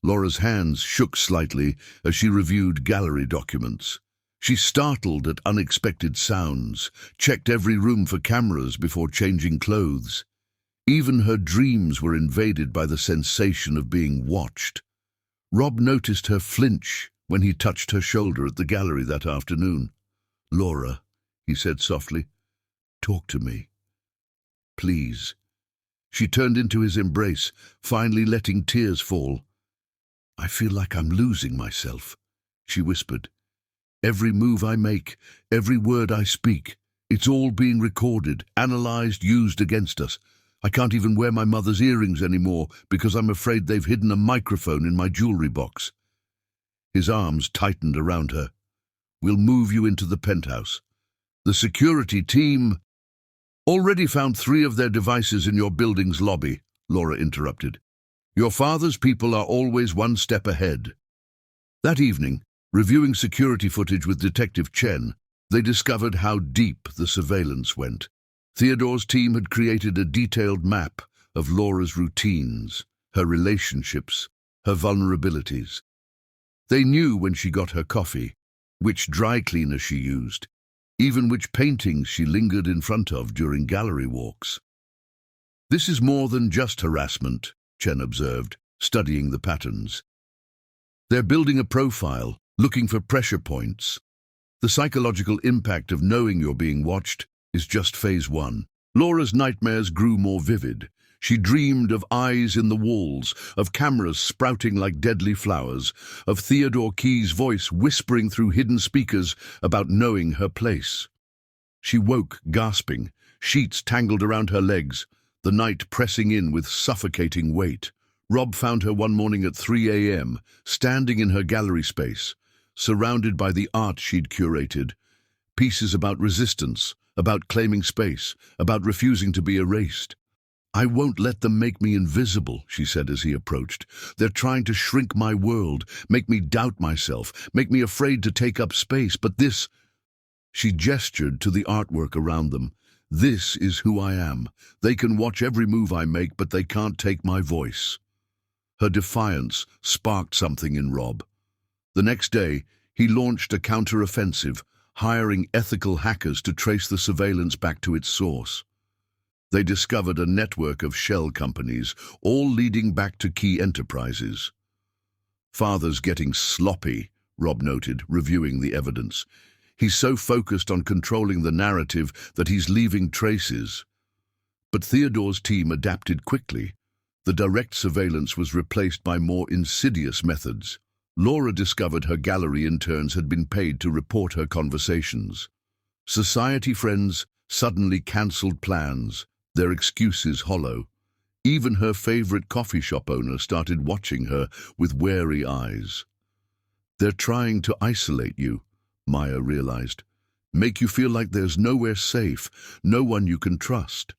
Laura's hands shook slightly as she reviewed gallery documents. She startled at unexpected sounds, checked every room for cameras before changing clothes. Even her dreams were invaded by the sensation of being watched. Rob noticed her flinch when he touched her shoulder at the gallery that afternoon. "Laura," he said softly, "talk to me. Please." She turned into his embrace, finally letting tears fall. "I feel like I'm losing myself," she whispered. "Every move I make, every word I speak, it's all being recorded, analyzed, used against us. I can't even wear my mother's earrings anymore because I'm afraid they've hidden a microphone in my jewelry box." His arms tightened around her. "We'll move you into the penthouse. The security team—" "Already found 3 of their devices in your building's lobby," Laura interrupted. "Your father's people are always one step ahead." That evening, reviewing security footage with Detective Chen, they discovered how deep the surveillance went. Theodore's team had created a detailed map of Laura's routines, her relationships, her vulnerabilities. They knew when she got her coffee, which dry cleaner she used, even which paintings she lingered in front of during gallery walks. "This is more than just harassment," Chen observed, studying the patterns. "They're building a profile, looking for pressure points. The psychological impact of knowing you're being watched is just phase 1. Laura's nightmares grew more vivid. She dreamed of eyes in the walls, of cameras sprouting like deadly flowers, of Theodore Key's voice whispering through hidden speakers about knowing her place. She woke, gasping, sheets tangled around her legs, the night pressing in with suffocating weight. Rob found her one morning at 3 a.m., standing in her gallery space, surrounded by the art she'd curated, pieces about resistance, about claiming space, about refusing to be erased. "I won't let them make me invisible," she said as he approached. "They're trying to shrink my world, make me doubt myself, make me afraid to take up space. But this—" She gestured to the artwork around them. "This is who I am. They can watch every move I make, but they can't take my voice." Her defiance sparked something in Rob. The next day, he launched a counter-offensive, hiring ethical hackers to trace the surveillance back to its source. They discovered a network of shell companies, all leading back to key enterprises. "Father's getting sloppy," Rob noted, reviewing the evidence. "He's so focused on controlling the narrative that he's leaving traces." But Theodore's team adapted quickly. The direct surveillance was replaced by more insidious methods. Laura discovered her gallery interns had been paid to report her conversations. Society friends suddenly cancelled plans, their excuses hollow. Even her favorite coffee shop owner started watching her with wary eyes. "They're trying to isolate you," Maya realized. "Make you feel like there's nowhere safe, no one you can trust."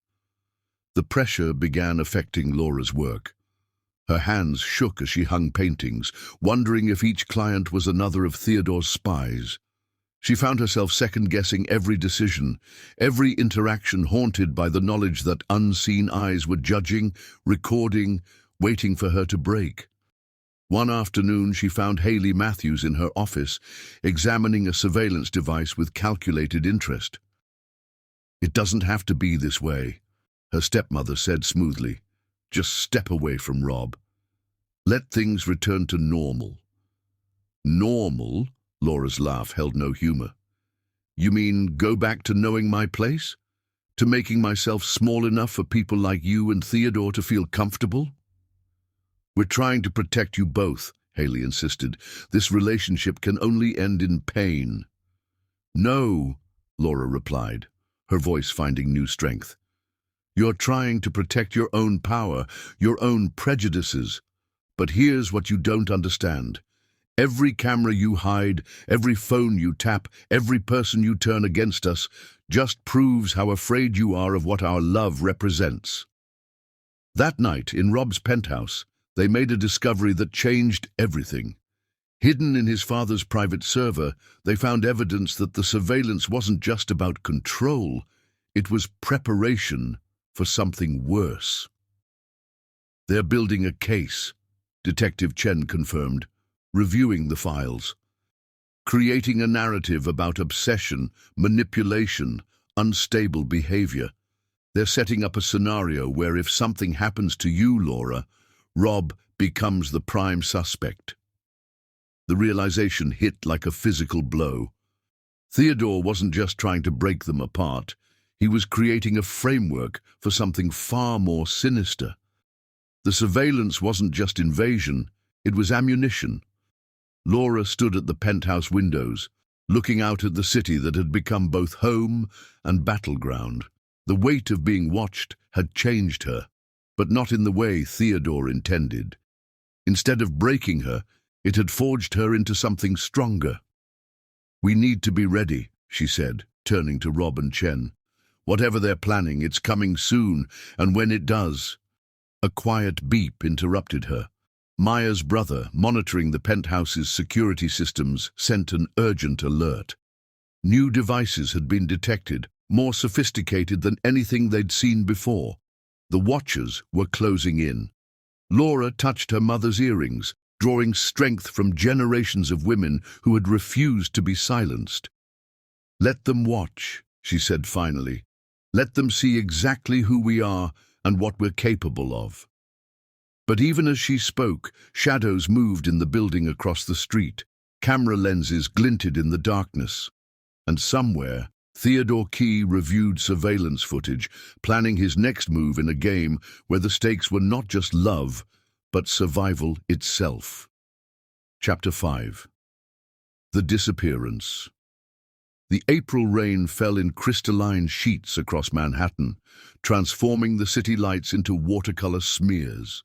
The pressure began affecting Laura's work. Her hands shook as she hung paintings, wondering if each client was another of Theodore's spies. She found herself second-guessing every decision, every interaction haunted by the knowledge that unseen eyes were judging, recording, waiting for her to break. One afternoon, she found Hayley Matthews in her office, examining a surveillance device with calculated interest. "It doesn't have to be this way," her stepmother said smoothly. "Just step away from Rob. Let things return to normal." "Normal?" Laura's laugh held no humor. "You mean go back to knowing my place? To making myself small enough for people like you and Theodore to feel comfortable?" "We're trying to protect you both," Hayley insisted. "This relationship can only end in pain." "No," Laura replied, her voice finding new strength. "You're trying to protect your own power, your own prejudices. But here's what you don't understand. Every camera you hide, every phone you tap, every person you turn against us just proves how afraid you are of what our love represents." That night, in Rob's penthouse, they made a discovery that changed everything. Hidden in his father's private server, they found evidence that the surveillance wasn't just about control, it was preparation for something worse. "They're building a case," Detective Chen confirmed, reviewing the files. "Creating a narrative about obsession, manipulation, unstable behavior. They're setting up a scenario where if something happens to you, Laura, Rob becomes the prime suspect." The realization hit like a physical blow. Theodore wasn't just trying to break them apart. He was creating a framework for something far more sinister. The surveillance wasn't just invasion, it was ammunition. Laura stood at the penthouse windows, looking out at the city that had become both home and battleground. The weight of being watched had changed her, but not in the way Theodore intended. Instead of breaking her, it had forged her into something stronger. "We need to be ready," she said, turning to Rob and Chen. "Whatever they're planning, it's coming soon, and when it does—" A quiet beep interrupted her. Maya's brother, monitoring the penthouse's security systems, sent an urgent alert. New devices had been detected, more sophisticated than anything they'd seen before. The watchers were closing in. Laura touched her mother's earrings, drawing strength from generations of women who had refused to be silenced. "Let them watch," she said finally. "Let them see exactly who we are and what we're capable of." But even as she spoke, shadows moved in the building across the street. Camera lenses glinted in the darkness. And somewhere, Theodore Key reviewed surveillance footage, planning his next move in a game where the stakes were not just love, but survival itself. Chapter 5. The Disappearance. The April rain fell in crystalline sheets across Manhattan, transforming the city lights into watercolor smears.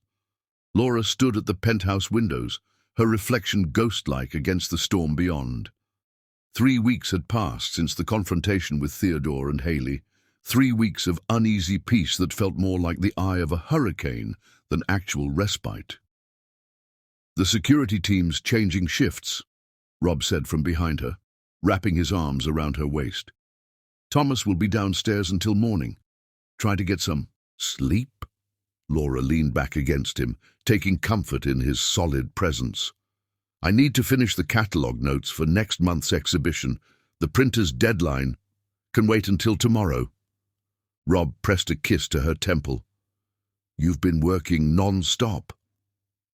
Laura stood at the penthouse windows, her reflection ghost-like against the storm beyond. 3 weeks had passed since the confrontation with Theodore and Hayley. 3 weeks of uneasy peace that felt more like the eye of a hurricane than actual respite. "The security team's changing shifts," Rob said from behind her, wrapping his arms around her waist. "Thomas will be downstairs until morning. Try to get some sleep." Laura leaned back against him, taking comfort in his solid presence. "I need to finish the catalogue notes for next month's exhibition. The printer's deadline can wait until tomorrow." Rob pressed a kiss to her temple. "You've been working non-stop."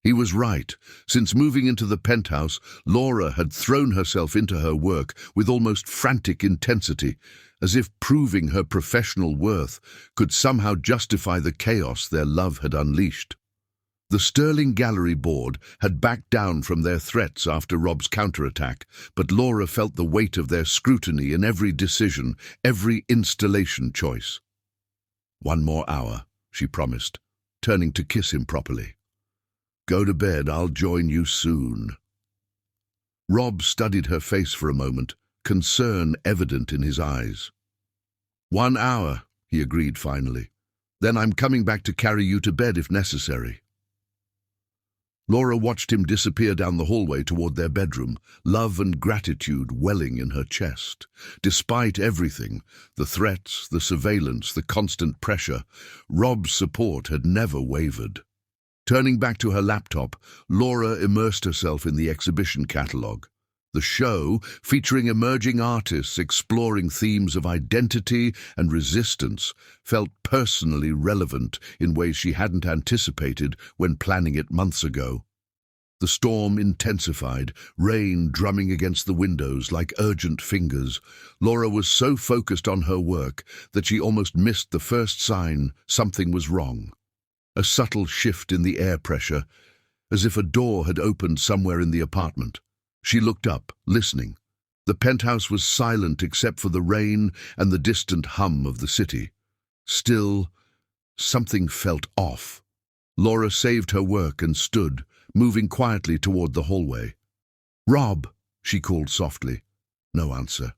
He was right. Since moving into the penthouse, Laura had thrown herself into her work with almost frantic intensity, as if proving her professional worth could somehow justify the chaos their love had unleashed. The Sterling Gallery board had backed down from their threats after Rob's counterattack, but Laura felt the weight of their scrutiny in every decision, every installation choice. "1 more hour," she promised, turning to kiss him properly. "Go to bed, I'll join you soon." Rob studied her face for a moment, concern evident in his eyes. "1 hour," he agreed finally. "Then I'm coming back to carry you to bed if necessary." Laura watched him disappear down the hallway toward their bedroom, love and gratitude welling in her chest. Despite everything, the threats, the surveillance, the constant pressure, Rob's support had never wavered. Turning back to her laptop, Laura immersed herself in the exhibition catalogue. The show, featuring emerging artists exploring themes of identity and resistance, felt personally relevant in ways she hadn't anticipated when planning it months ago. The storm intensified, rain drumming against the windows like urgent fingers. Laura was so focused on her work that she almost missed the first sign something was wrong. A subtle shift in the air pressure, as if a door had opened somewhere in the apartment. She looked up, listening. The penthouse was silent except for the rain and the distant hum of the city. Still, something felt off. Laura saved her work and stood, moving quietly toward the hallway. "Rob," she called softly. No answer.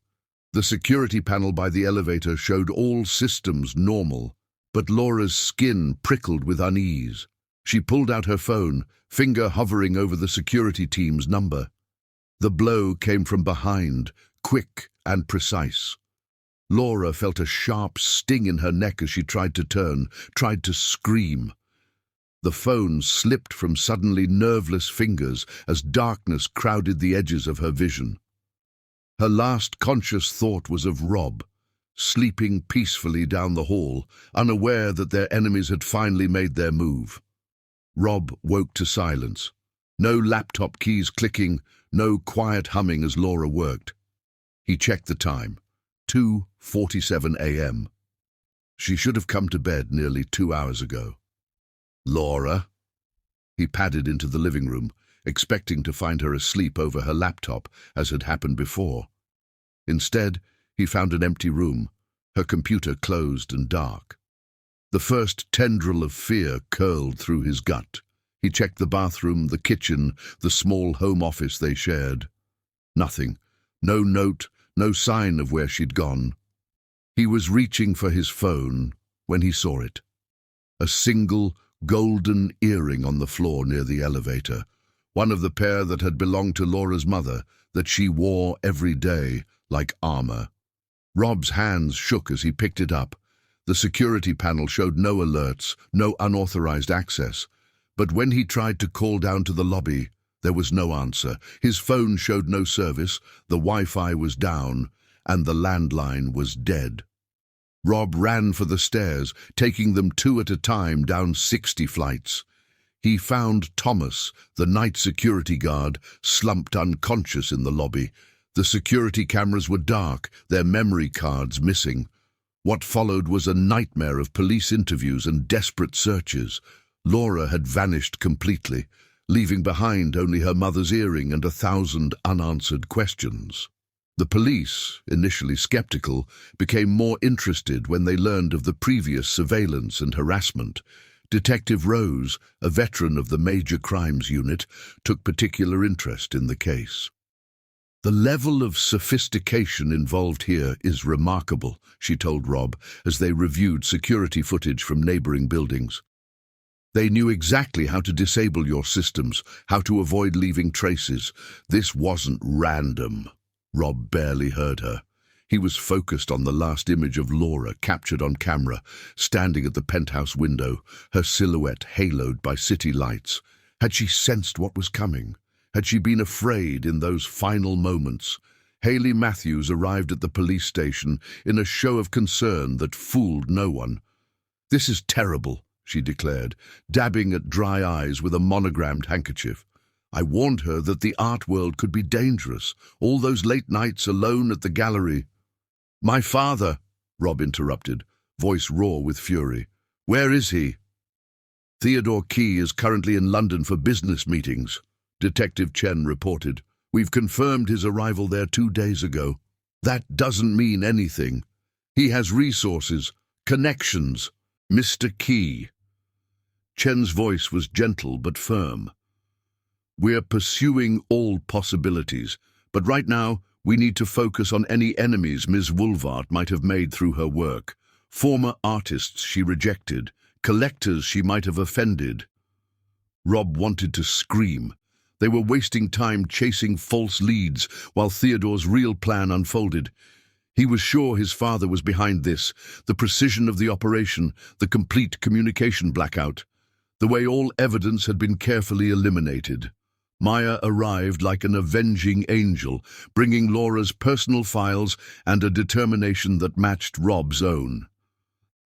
The security panel by the elevator showed all systems normal, but Laura's skin prickled with unease. She pulled out her phone, finger hovering over the security team's number. The blow came from behind, quick and precise. Laura felt a sharp sting in her neck as she tried to turn, tried to scream. The phone slipped from suddenly nerveless fingers as darkness crowded the edges of her vision. Her last conscious thought was of Rob, sleeping peacefully down the hall, unaware that their enemies had finally made their move. Rob woke to silence. No laptop keys clicking, no quiet humming as Laura worked. He checked the time. 2:47 a.m. She should have come to bed nearly 2 hours ago. "Laura?" He padded into the living room, expecting to find her asleep over her laptop, as had happened before. Instead, he found an empty room, her computer closed and dark. The first tendril of fear curled through his gut. He checked the bathroom, the kitchen, the small home office they shared. Nothing. No note, no sign of where she'd gone. He was reaching for his phone when he saw it. A single, golden earring on the floor near the elevator. One of the pair that had belonged to Laura's mother, that she wore every day, like armor. Rob's hands shook as he picked it up. The security panel showed no alerts, no unauthorized access. But when he tried to call down to the lobby, there was no answer. His phone showed no service, the Wi-Fi was down, and the landline was dead. Rob ran for the stairs, taking them 2 at a time down 60 flights. He found Thomas, the night security guard, slumped unconscious in the lobby. The security cameras were dark, their memory cards missing. What followed was a nightmare of police interviews and desperate searches. Laura had vanished completely, leaving behind only her mother's earring and 1,000 unanswered questions. The police, initially skeptical, became more interested when they learned of the previous surveillance and harassment. Detective Rose, a veteran of the Major Crimes Unit, took particular interest in the case. The level of sophistication involved here is remarkable, she told Rob as they reviewed security footage from neighboring buildings. They knew exactly how to disable your systems, how to avoid leaving traces. This wasn't random. Rob barely heard her. He was focused on the last image of Laura, captured on camera, standing at the penthouse window, her silhouette haloed by city lights. Had she sensed what was coming? Had she been afraid in those final moments? Haley Matthews arrived at the police station in a show of concern that fooled no one. "This is terrible," she declared, dabbing at dry eyes with a monogrammed handkerchief. "I warned her that the art world could be dangerous, all those late nights alone at the gallery." "My father," Rob interrupted, voice raw with fury. "Where is he?" "Theodore Key is currently in London for business meetings," Detective Chen reported. "We've confirmed his arrival there 2 days ago. That doesn't mean anything. He has resources, connections. Mr. Key." Chen's voice was gentle but firm. "We're pursuing all possibilities, but right now we need to focus on any enemies Ms. Woolvart might have made through her work. Former artists she rejected, collectors she might have offended." Rob wanted to scream. They were wasting time chasing false leads while Theodore's real plan unfolded. He was sure his father was behind this, the precision of the operation, the complete communication blackout, the way all evidence had been carefully eliminated. Maya arrived like an avenging angel, bringing Laura's personal files and a determination that matched Rob's own.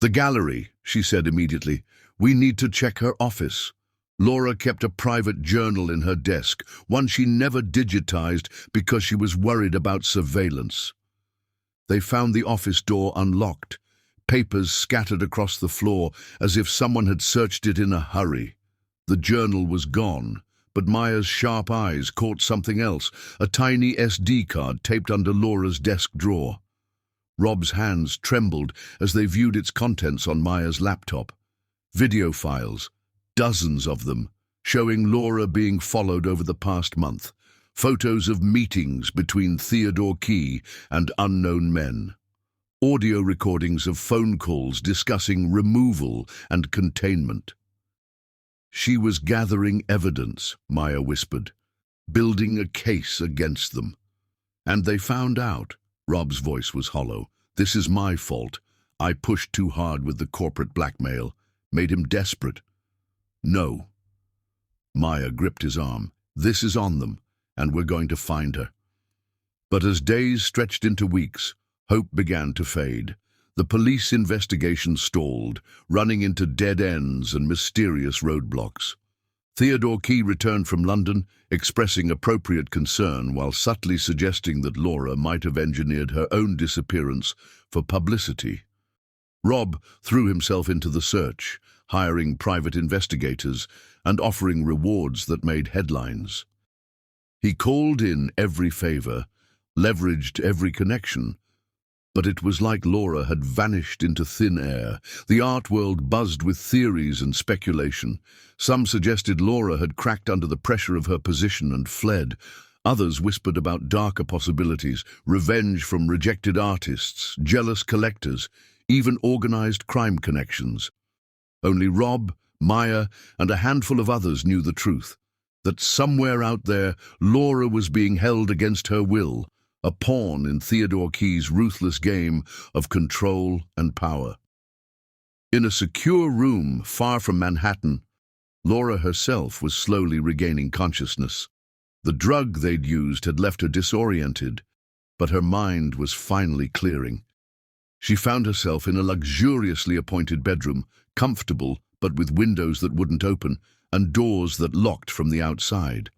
"The gallery," she said immediately. "We need to check her office." Laura kept a private journal in her desk, one she never digitized because she was worried about surveillance. They found the office door unlocked, papers scattered across the floor as if someone had searched it in a hurry. The journal was gone, but Maya's sharp eyes caught something else, a tiny SD card taped under Laura's desk drawer. Rob's hands trembled as they viewed its contents on Maya's laptop. Video files, dozens of them, showing Laura being followed over the past month. Photos of meetings between Theodore Key and unknown men. Audio recordings of phone calls discussing removal and containment. "She was gathering evidence," Maya whispered, "building a case against them. And they found out." Rob's voice was hollow. "This is my fault. I pushed too hard with the corporate blackmail, made him desperate." "No." Maya gripped his arm. "This is on them, and we're going to find her." But as days stretched into weeks, hope began to fade. The police investigation stalled, running into dead ends and mysterious roadblocks. Theodore Key returned from London, expressing appropriate concern while subtly suggesting that Laura might have engineered her own disappearance for publicity. Rob threw himself into the search, hiring private investigators and offering rewards that made headlines. He called in every favor, leveraged every connection, but it was like Laura had vanished into thin air. The art world buzzed with theories and speculation. Some suggested Laura had cracked under the pressure of her position and fled. Others whispered about darker possibilities, revenge from rejected artists, jealous collectors, even organized crime connections. Only Rob, Maya, and a handful of others knew the truth, that somewhere out there Laura was being held against her will, a pawn in Theodore Key's ruthless game of control and power. In a secure room far from Manhattan, Laura herself was slowly regaining consciousness. The drug they'd used had left her disoriented, but her mind was finally clearing. She found herself in a luxuriously appointed bedroom, comfortable but with windows that wouldn't open and doors that locked from the outside.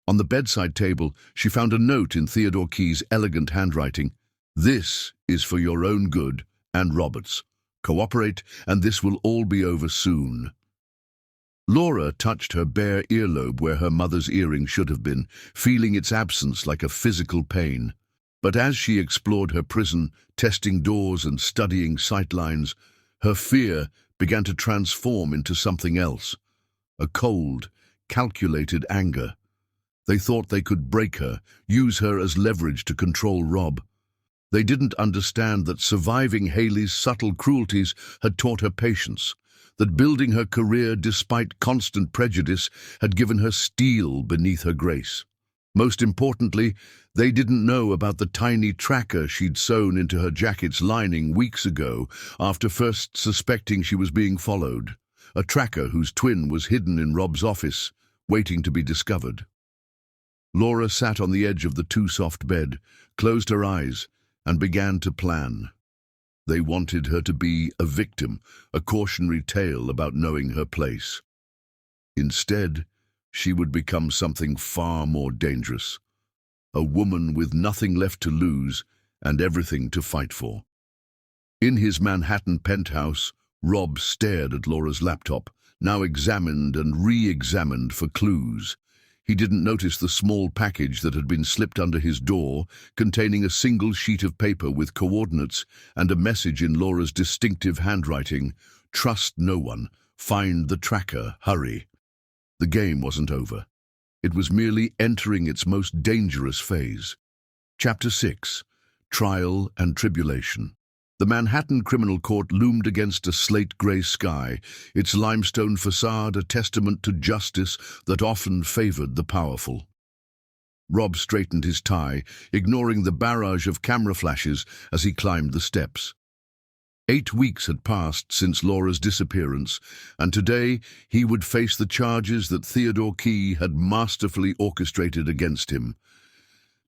On the bedside table, she found a note in Theodore Key's elegant handwriting. "This is for your own good and Robert's. Cooperate, and this will all be over soon." Laura touched her bare earlobe where her mother's earring should have been, feeling its absence like a physical pain. But as she explored her prison, testing doors and studying sightlines, her fear began to transform into something else, a cold, calculated anger. They thought they could break her, use her as leverage to control Rob. They didn't understand that surviving Haley's subtle cruelties had taught her patience, that building her career despite constant prejudice had given her steel beneath her grace. Most importantly, they didn't know about the tiny tracker she'd sewn into her jacket's lining weeks ago after first suspecting she was being followed. A tracker whose twin was hidden in Rob's office, waiting to be discovered. Laura sat on the edge of the too-soft bed, closed her eyes, and began to plan. They wanted her to be a victim, a cautionary tale about knowing her place. Instead, she would become something far more dangerous. A woman with nothing left to lose and everything to fight for. In his Manhattan penthouse, Rob stared at Laura's laptop, now examined and re-examined for clues. He didn't notice the small package that had been slipped under his door, containing a single sheet of paper with coordinates and a message in Laura's distinctive handwriting: "Trust no one. Find the tracker. Hurry." The game wasn't over. It was merely entering its most dangerous phase. Chapter 6. Trial and Tribulation. The Manhattan Criminal Court loomed against a slate-grey sky, its limestone facade a testament to justice that often favored the powerful. Rob straightened his tie, ignoring the barrage of camera flashes as he climbed the steps. 8 weeks had passed since Laura's disappearance, and today he would face the charges that Theodore Key had masterfully orchestrated against him.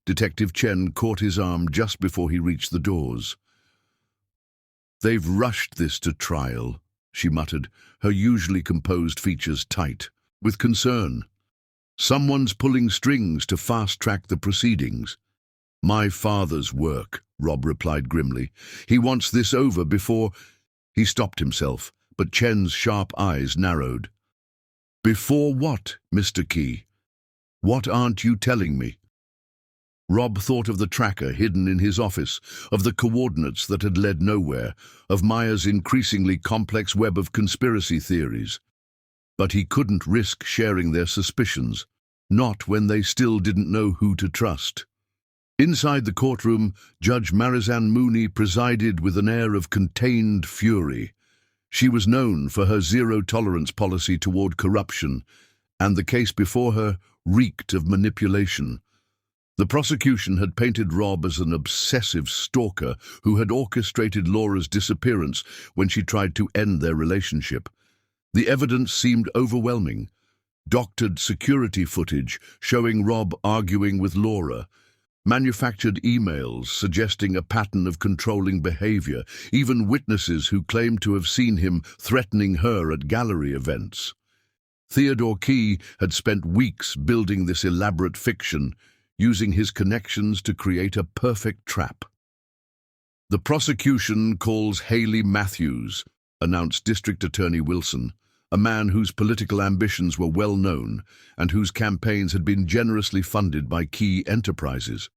Detective Chen caught his arm just before he reached the doors. "They've rushed this to trial," she muttered, her usually composed features tight, with concern. "Someone's pulling strings to fast-track the proceedings." "My father's work," Rob replied grimly. "He wants this over before—" He stopped himself, but Chen's sharp eyes narrowed. "Before what, Mr. Key? What aren't you telling me?" Rob thought of the tracker hidden in his office, of the coordinates that had led nowhere, of Maya's increasingly complex web of conspiracy theories. But he couldn't risk sharing their suspicions, not when they still didn't know who to trust. Inside the courtroom, Judge Marizanne Mooney presided with an air of contained fury. She was known for her zero-tolerance policy toward corruption, and the case before her reeked of manipulation. The prosecution had painted Rob as an obsessive stalker who had orchestrated Laura's disappearance when she tried to end their relationship. The evidence seemed overwhelming. Doctored security footage showing Rob arguing with Laura, manufactured emails suggesting a pattern of controlling behavior, even witnesses who claimed to have seen him threatening her at gallery events. Theodore Key had spent weeks building this elaborate fiction, using his connections to create a perfect trap. "The prosecution calls Haley Matthews," announced District Attorney Wilson, a man whose political ambitions were well known and whose campaigns had been generously funded by Key Enterprises.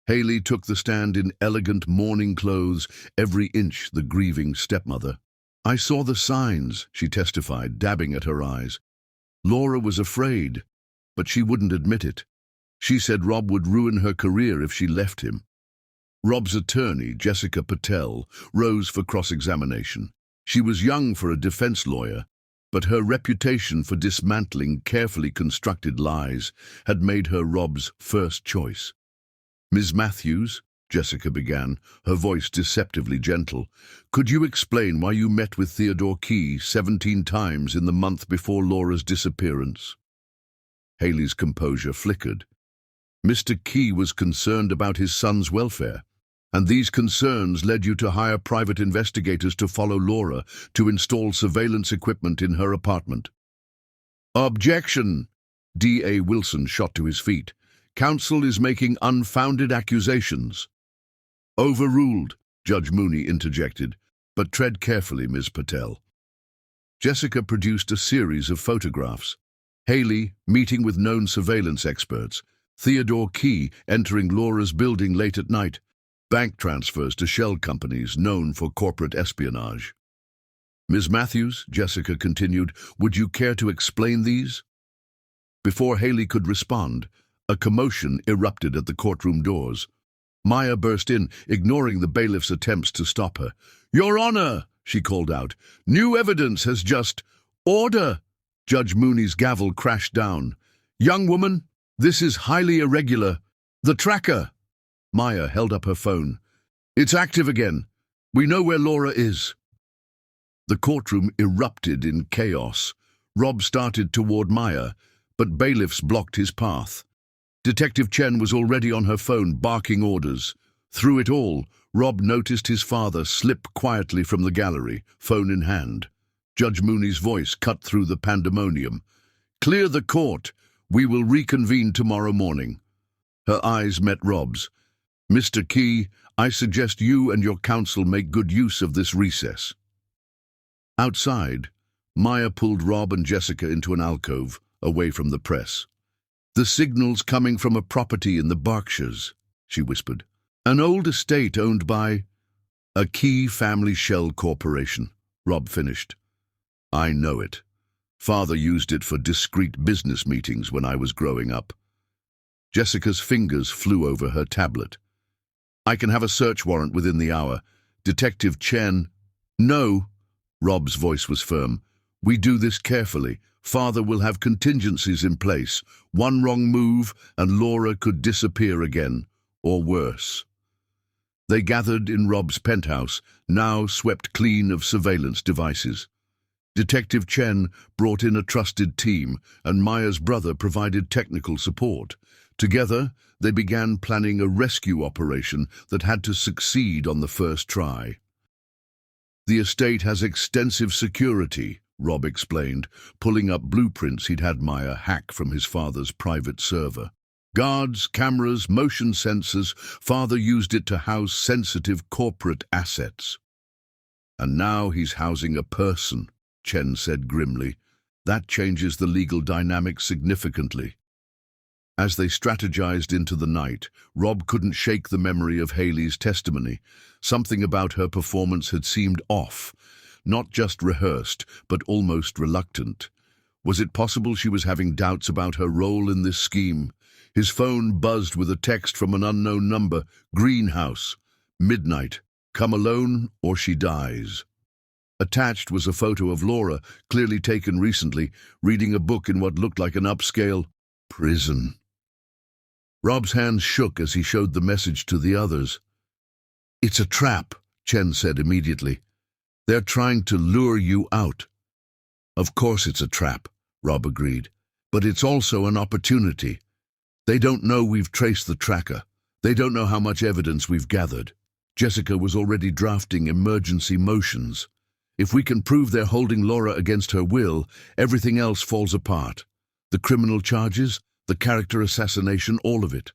Haley took the stand in elegant mourning clothes, every inch the grieving stepmother. "I saw the signs," she testified, dabbing at her eyes. "Laura was afraid, but she wouldn't admit it. She said Rob would ruin her career if she left him." Rob's attorney, Jessica Patel, rose for cross-examination. She was young for a defense lawyer, but her reputation for dismantling carefully constructed lies had made her Rob's first choice. "Ms. Matthews," Jessica began, her voice deceptively gentle, "could you explain why you met with Theodore Key 17 times in the month before Laura's disappearance?" Haley's composure flickered. "Mr. Key was concerned about his son's welfare, and these concerns led you to hire private investigators to follow Laura, to install surveillance equipment in her apartment." "Objection!" D.A. Wilson shot to his feet. "Counsel is making unfounded accusations." "Overruled," Judge Mooney interjected, "but tread carefully, Ms. Patel." Jessica produced a series of photographs. Haley meeting with known surveillance experts, Theodore Key entering Laura's building late at night, bank transfers to shell companies known for corporate espionage. "Ms. Matthews," Jessica continued, "would you care to explain these?" Before Haley could respond, A commotion erupted at the courtroom doors. Maya burst in, ignoring the bailiff's attempts to stop her. "Your Honor," she called out, "new evidence has just—" "Order!" Judge Mooney's gavel crashed down. "Young woman, this is highly irregular. The tracker!" Maya held up her phone. "It's active again. We know where Laura is." The courtroom erupted in chaos. Rob started toward Maya, but bailiffs blocked his path. Detective Chen was already on her phone, barking orders. Through it all, Rob noticed his father slip quietly from the gallery, phone in hand. Judge Mooney's voice cut through the pandemonium. "Clear the court. We will reconvene tomorrow morning." Her eyes met Rob's. "Mr. Key, I suggest you and your counsel make good use of this recess." Outside, Maya pulled Rob and Jessica into an alcove, away from the press. "The signal's coming from a property in the Berkshires," she whispered. "An old estate owned by—" "A Key family shell corporation," Rob finished. "I know it. Father used it for discreet business meetings when I was growing up." Jessica's fingers flew over her tablet. "I can have a search warrant within the hour. Detective Chen—" "No," Rob's voice was firm. "We do this carefully. Father will have contingencies in place. One wrong move and Laura could disappear again, or worse." They gathered in Rob's penthouse, now swept clean of surveillance devices. Detective Chen brought in a trusted team, and Maya's brother provided technical support. Together, they began planning a rescue operation that had to succeed on the first try. "The estate has extensive security," Rob explained, pulling up blueprints he'd had Maya hack from his father's private server. "Guards, cameras, motion sensors. Father used it to house sensitive corporate assets." "And now he's housing a person," Chen said grimly. "That changes the legal dynamic significantly." As they strategized into the night, Rob couldn't shake the memory of Haley's testimony. Something about her performance had seemed off, not just rehearsed, but almost reluctant. Was it possible she was having doubts about her role in this scheme? His phone buzzed with a text from an unknown number. "Greenhouse. Midnight. Come alone or she dies." Attached was a photo of Laura, clearly taken recently, reading a book in what looked like an upscale prison. Rob's hands shook as he showed the message to the others. "It's a trap," Chen said immediately. "They're trying to lure you out." "Of course it's a trap," Rob agreed. "But it's also an opportunity. They don't know we've traced the tracker. They don't know how much evidence we've gathered." Jessica was already drafting emergency motions. "If we can prove they're holding Laura against her will, everything else falls apart. The criminal charges, the character assassination, all of it."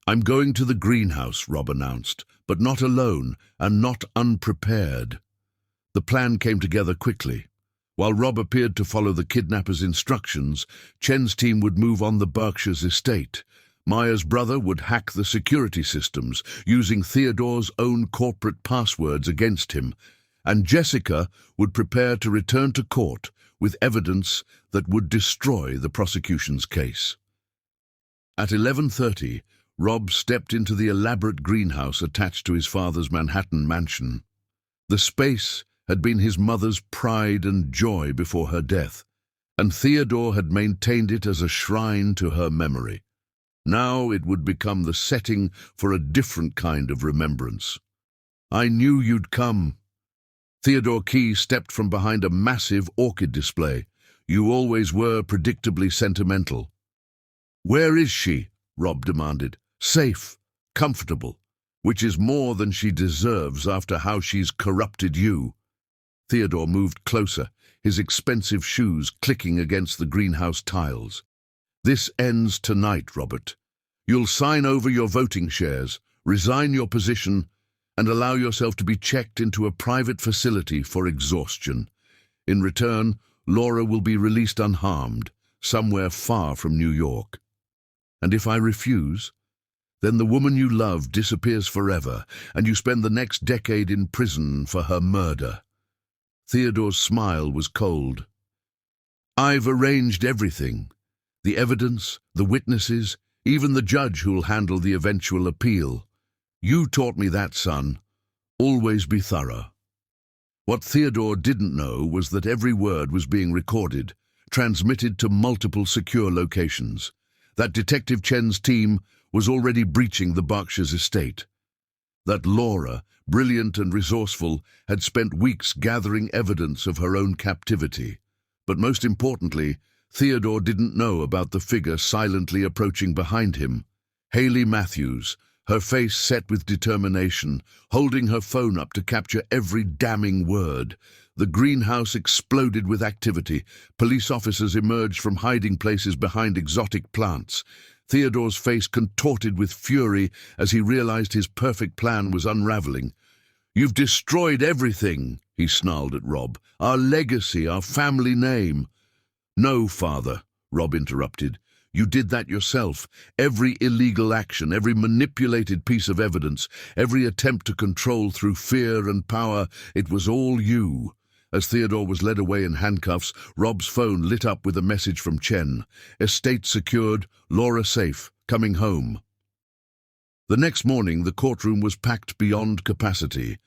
"I'm going to the greenhouse," Rob announced, "but not alone and not unprepared." The plan came together quickly. While Rob appeared to follow the kidnapper's instructions, Chen's team would move on the Berkshire's estate. Maya's brother would hack the security systems, using Theodore's own corporate passwords against him, and Jessica would prepare to return to court with evidence that would destroy the prosecution's case. At 11:30, Rob stepped into the elaborate greenhouse attached to his father's Manhattan mansion. The space had been his mother's pride and joy before her death, and Theodore had maintained it as a shrine to her memory. Now it would become the setting for a different kind of remembrance. "I knew you'd come." Theodore Key stepped from behind a massive orchid display. "You always were predictably sentimental." "Where is she?" Rob demanded. "Safe, comfortable, which is more than she deserves after how she's corrupted you." Theodore moved closer, his expensive shoes clicking against the greenhouse tiles. "This ends tonight, Robert. You'll sign over your voting shares, resign your position, and allow yourself to be checked into a private facility for exhaustion. In return, Laura will be released unharmed, somewhere far from New York. And if I refuse, then the woman you love disappears forever, and you spend the next decade in prison for her murder." Theodore's smile was cold. "I've arranged everything. The evidence, the witnesses, Even the judge who'll handle the eventual appeal. You taught me that, son. Always be thorough. What Theodore didn't know was that every word was being recorded, transmitted to multiple secure locations. That Detective Chen's team was already breaching the Berkshires' estate. That Laura, brilliant and resourceful, had spent weeks gathering evidence of her own captivity. But most importantly, Theodore didn't know about the figure silently approaching behind him. Hayley Matthews, her face set with determination, holding her phone up to capture every damning word. The greenhouse exploded with activity. Police officers emerged from hiding places behind exotic plants. Theodore's face contorted with fury as he realized his perfect plan was unraveling. "You've destroyed everything," he snarled at Rob. "Our legacy, our family name." "No, father," Rob interrupted. "You did that yourself. Every illegal action, every manipulated piece of evidence, every attempt to control through fear and power, it was all you." As Theodore was led away in handcuffs, Rob's phone lit up with a message from Chen. "Estate secured, Laura safe, coming home." The next morning, the courtroom was packed beyond capacity.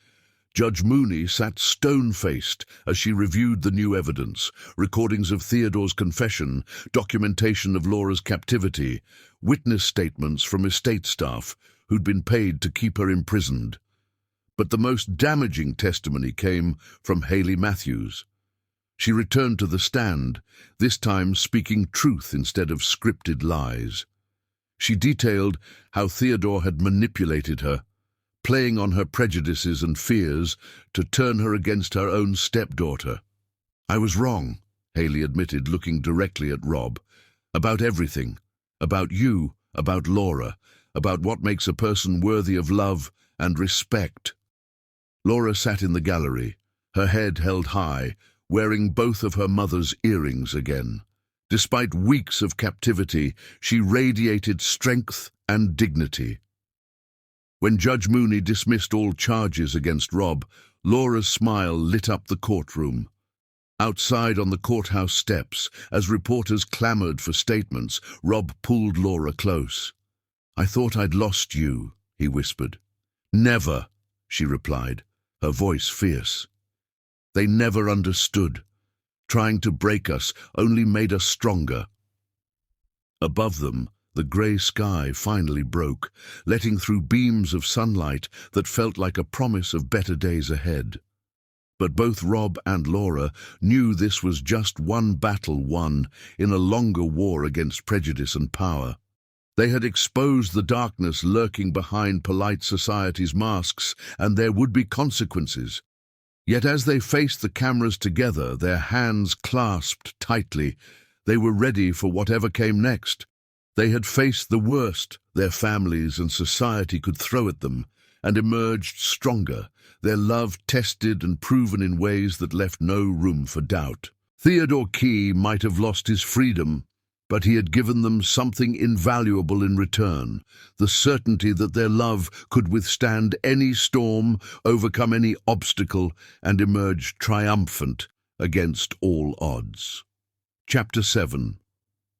Judge Mooney sat stone-faced as she reviewed the new evidence, recordings of Theodore's confession, documentation of Laura's captivity, witness statements from estate staff who'd been paid to keep her imprisoned. But the most damaging testimony came from Hayley Matthews. She returned to the stand, this time speaking truth instead of scripted lies. She detailed how Theodore had manipulated her, playing on her prejudices and fears to turn her against her own stepdaughter. "I was wrong," Hayley admitted, looking directly at Rob. "About everything. About you, about Laura, about what makes a person worthy of love and respect." Laura sat in the gallery, her head held high, wearing both of her mother's earrings again. Despite weeks of captivity, she radiated strength and dignity. When Judge Mooney dismissed all charges against Rob, Laura's smile lit up the courtroom. Outside on the courthouse steps, as reporters clamored for statements, Rob pulled Laura close. "I thought I'd lost you," he whispered. "Never," she replied, her voice fierce. "They never understood. Trying to break us only made us stronger." Above them, the grey sky finally broke, letting through beams of sunlight that felt like a promise of better days ahead. But both Rob and Laura knew this was just one battle won in a longer war against prejudice and power. They had exposed the darkness lurking behind polite society's masks, and there would be consequences. Yet as they faced the cameras together, their hands clasped tightly, they were ready for whatever came next. They had faced the worst their families and society could throw at them, and emerged stronger, their love tested and proven in ways that left no room for doubt. Theodore Key might have lost his freedom, but he had given them something invaluable in return, the certainty that their love could withstand any storm, overcome any obstacle, and emerge triumphant against all odds. Chapter 7.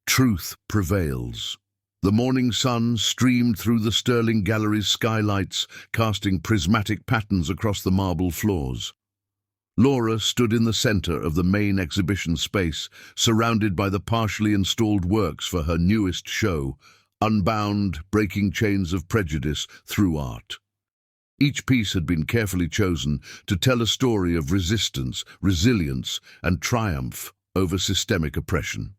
Truth Prevails. The morning sun streamed through the Sterling Gallery's skylights, casting prismatic patterns across the marble floors. Laura stood in the center of the main exhibition space, surrounded by the partially installed works for her newest show, Unbound, Breaking Chains of Prejudice Through Art. Each piece had been carefully chosen to tell a story of resistance, resilience, and triumph over systemic oppression.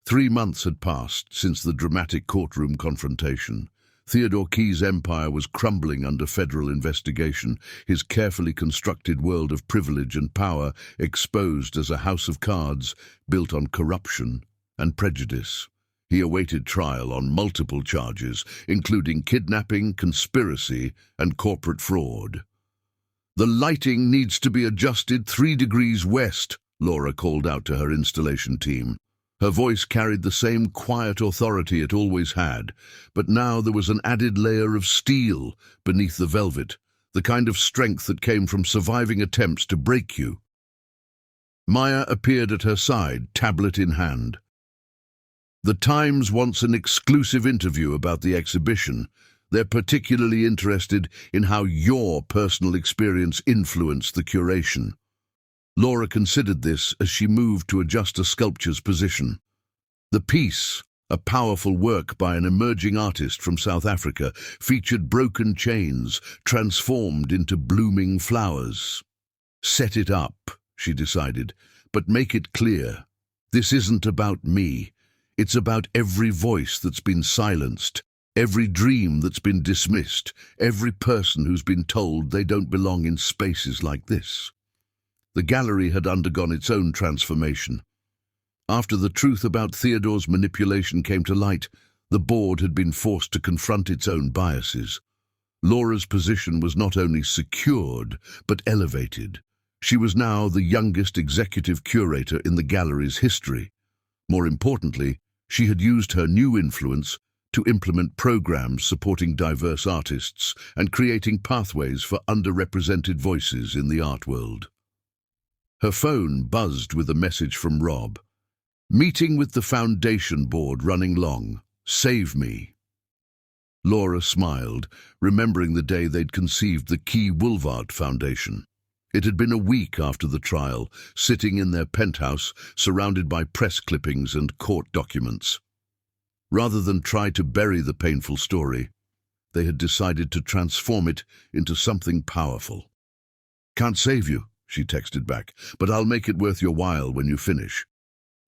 3 months had passed since the dramatic courtroom confrontation. Theodore Key's empire was crumbling under federal investigation, his carefully constructed world of privilege and power exposed as a house of cards built on corruption and prejudice. He awaited trial on multiple charges, including kidnapping, conspiracy, and corporate fraud. "The lighting needs to be adjusted 3 degrees west," Laura called out to her installation team. Her voice carried the same quiet authority it always had, but now there was an added layer of steel beneath the velvet, the kind of strength that came from surviving attempts to break you. Maya appeared at her side, tablet in hand. The Times wants an exclusive interview about the exhibition. They're particularly interested in how your personal experience influenced the curation. Laura considered this as she moved to adjust a sculpture's position. The piece, a powerful work by an emerging artist from South Africa, featured broken chains transformed into blooming flowers. Set it up, she decided, but make it clear. This isn't about me. It's about every voice that's been silenced, every dream that's been dismissed, every person who's been told they don't belong in spaces like this. The gallery had undergone its own transformation. After the truth about Theodore's manipulation came to light, the board had been forced to confront its own biases. Laura's position was not only secured, but elevated. She was now the youngest executive curator in the gallery's history. More importantly, she had used her new influence to implement programs supporting diverse artists and creating pathways for underrepresented voices in the art world. Her phone buzzed with a message from Rob. "Meeting with the foundation board running long. Save me." Laura smiled, remembering the day they'd conceived the Key Woolvart Foundation. It had been a week after the trial, sitting in their penthouse, surrounded by press clippings and court documents. Rather than try to bury the painful story, they had decided to transform it into something powerful. "Can't save you," she texted back, "but I'll make it worth your while when you finish.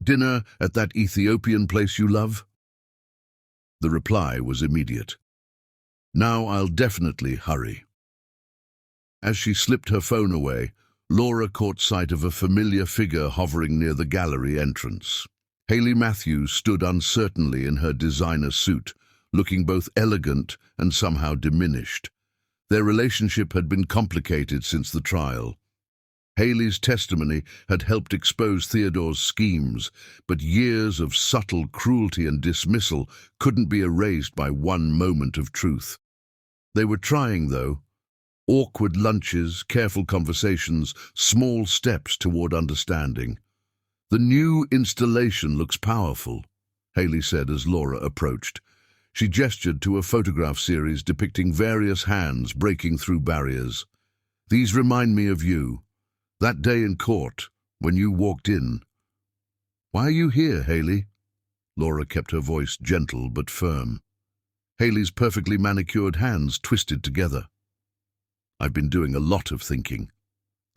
Dinner at that Ethiopian place you love?" The reply was immediate. "Now I'll definitely hurry." As she slipped her phone away, Laura caught sight of a familiar figure hovering near the gallery entrance. Hayley Matthews stood uncertainly in her designer suit, looking both elegant and somehow diminished. Their relationship had been complicated since the trial. Hayley's testimony had helped expose Theodore's schemes, but years of subtle cruelty and dismissal couldn't be erased by one moment of truth. They were trying, though. Awkward lunches, careful conversations, small steps toward understanding. "The new installation looks powerful," Hayley said as Laura approached. She gestured to a photograph series depicting various hands breaking through barriers. "These remind me of you. That day in court, when you walked in." "Why are you here, Hayley?" Laura kept her voice gentle but firm. Hayley's perfectly manicured hands twisted together. "I've been doing a lot of thinking,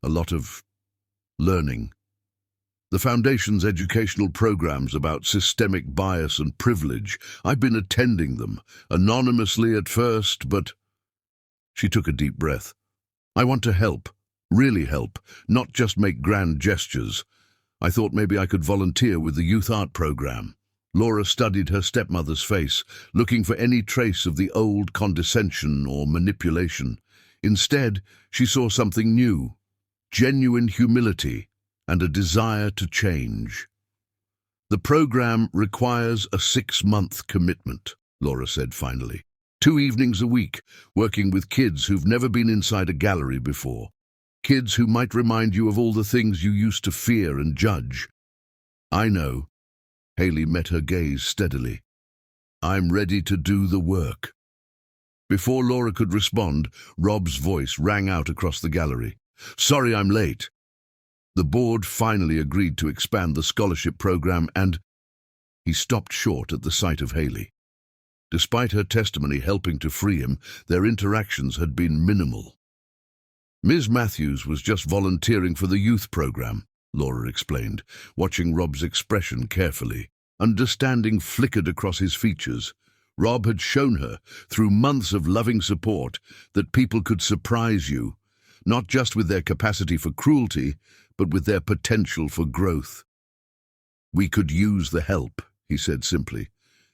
a lot of learning. The Foundation's educational programs about systemic bias and privilege, I've been attending them, anonymously at first, but—" She took a deep breath. "I want to help. Really help, not just make grand gestures. I thought maybe I could volunteer with the youth art program." Laura studied her stepmother's face, looking for any trace of the old condescension or manipulation. Instead, she saw something new, genuine humility and a desire to change. "The program requires a 6-month commitment," Laura said finally. 2 evenings a week, working with kids who've never been inside a gallery before. Kids who might remind you of all the things you used to fear and judge. "I know." Hayley met her gaze steadily. "I'm ready to do the work." Before Laura could respond, Rob's voice rang out across the gallery. "Sorry I'm late." The board finally agreed to expand the scholarship program and— He stopped short at the sight of Hayley. Despite her testimony helping to free him, their interactions had been minimal. "Ms. Matthews was just volunteering for the youth program," Laura explained, watching Rob's expression carefully. Understanding flickered across his features. Rob had shown her, through months of loving support, that people could surprise you, not just with their capacity for cruelty, but with their potential for growth. "We could use the help," he said simply,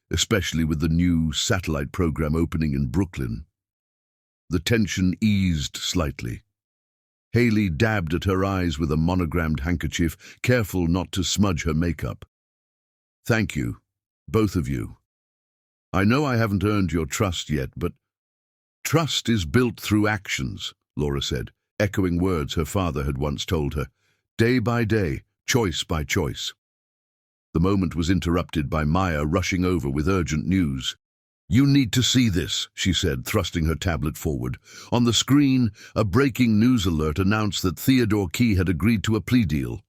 "especially with the new satellite program opening in Brooklyn." The tension eased slightly. Hayley dabbed at her eyes with a monogrammed handkerchief, careful not to smudge her makeup. "Thank you, both of you. I know I haven't earned your trust yet, but—" "Trust is built through actions," Laura said, echoing words her father had once told her. "Day by day, choice by choice." The moment was interrupted by Maya rushing over with urgent news. "You need to see this," she said, thrusting her tablet forward. On the screen, a breaking news alert announced that Theodore Key had agreed to a plea deal.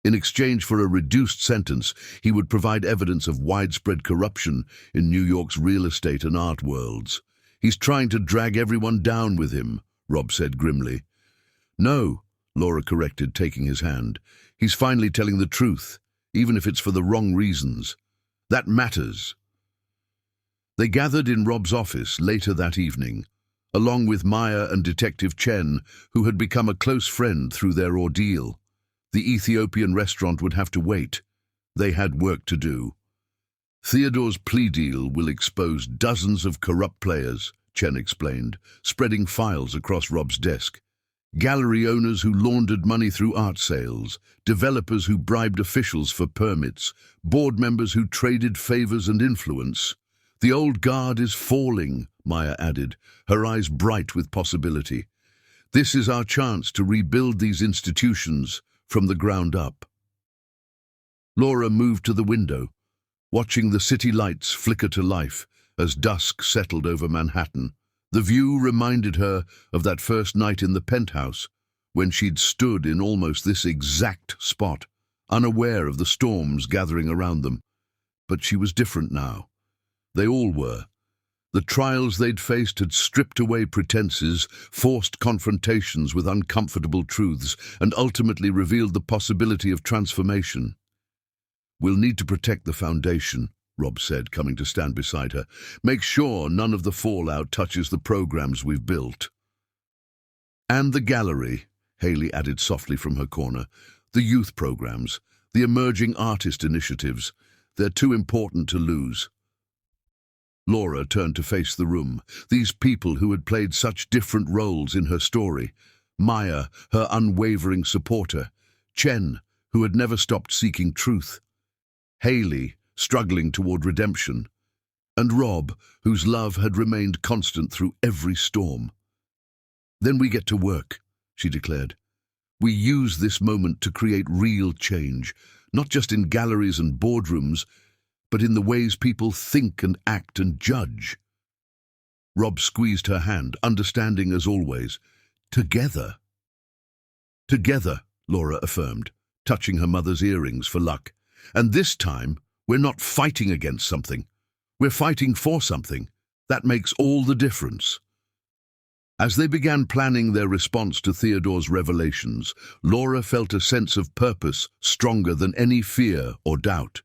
In exchange for a reduced sentence, he would provide evidence of widespread corruption in New York's real estate and art worlds. "He's trying to drag everyone down with him," Rob said grimly. "No," Laura corrected, taking his hand. "He's finally telling the truth, even if it's for the wrong reasons. That matters." They gathered in Rob's office later that evening, along with Maya and Detective Chen, who had become a close friend through their ordeal. The Ethiopian restaurant would have to wait. They had work to do. "Theodore's plea deal will expose dozens of corrupt players," Chen explained, spreading files across Rob's desk. "Gallery owners who laundered money through art sales, developers who bribed officials for permits, board members who traded favors and influence. The old guard is falling," Maya added, her eyes bright with possibility. "This is our chance to rebuild these institutions from the ground up." Laura moved to the window, watching the city lights flicker to life as dusk settled over Manhattan. The view reminded her of that first night in the penthouse, when she'd stood in almost this exact spot, unaware of the storms gathering around them. But she was different now. They all were. The trials they'd faced had stripped away pretenses, forced confrontations with uncomfortable truths, and ultimately revealed the possibility of transformation. "We'll need to protect the foundation," Rob said, coming to stand beside her. "Make sure none of the fallout touches the programs we've built." "And the gallery," Haley added softly from her corner. "The youth programs, the emerging artist initiatives. They're too important to lose." Laura turned to face the room. These people who had played such different roles in her story. Maya, her unwavering supporter. Chen, who had never stopped seeking truth. Haley, struggling toward redemption. And Rob, whose love had remained constant through every storm. "Then we get to work," she declared. "We use this moment to create real change, not just in galleries and boardrooms, but in the ways people think and act and judge." Rob squeezed her hand, understanding as always. "Together." "Together," Laura affirmed, touching her mother's earrings for luck. "And this time, we're not fighting against something. We're fighting for something. That makes all the difference." As they began planning their response to Theodore's revelations, Laura felt a sense of purpose stronger than any fear or doubt.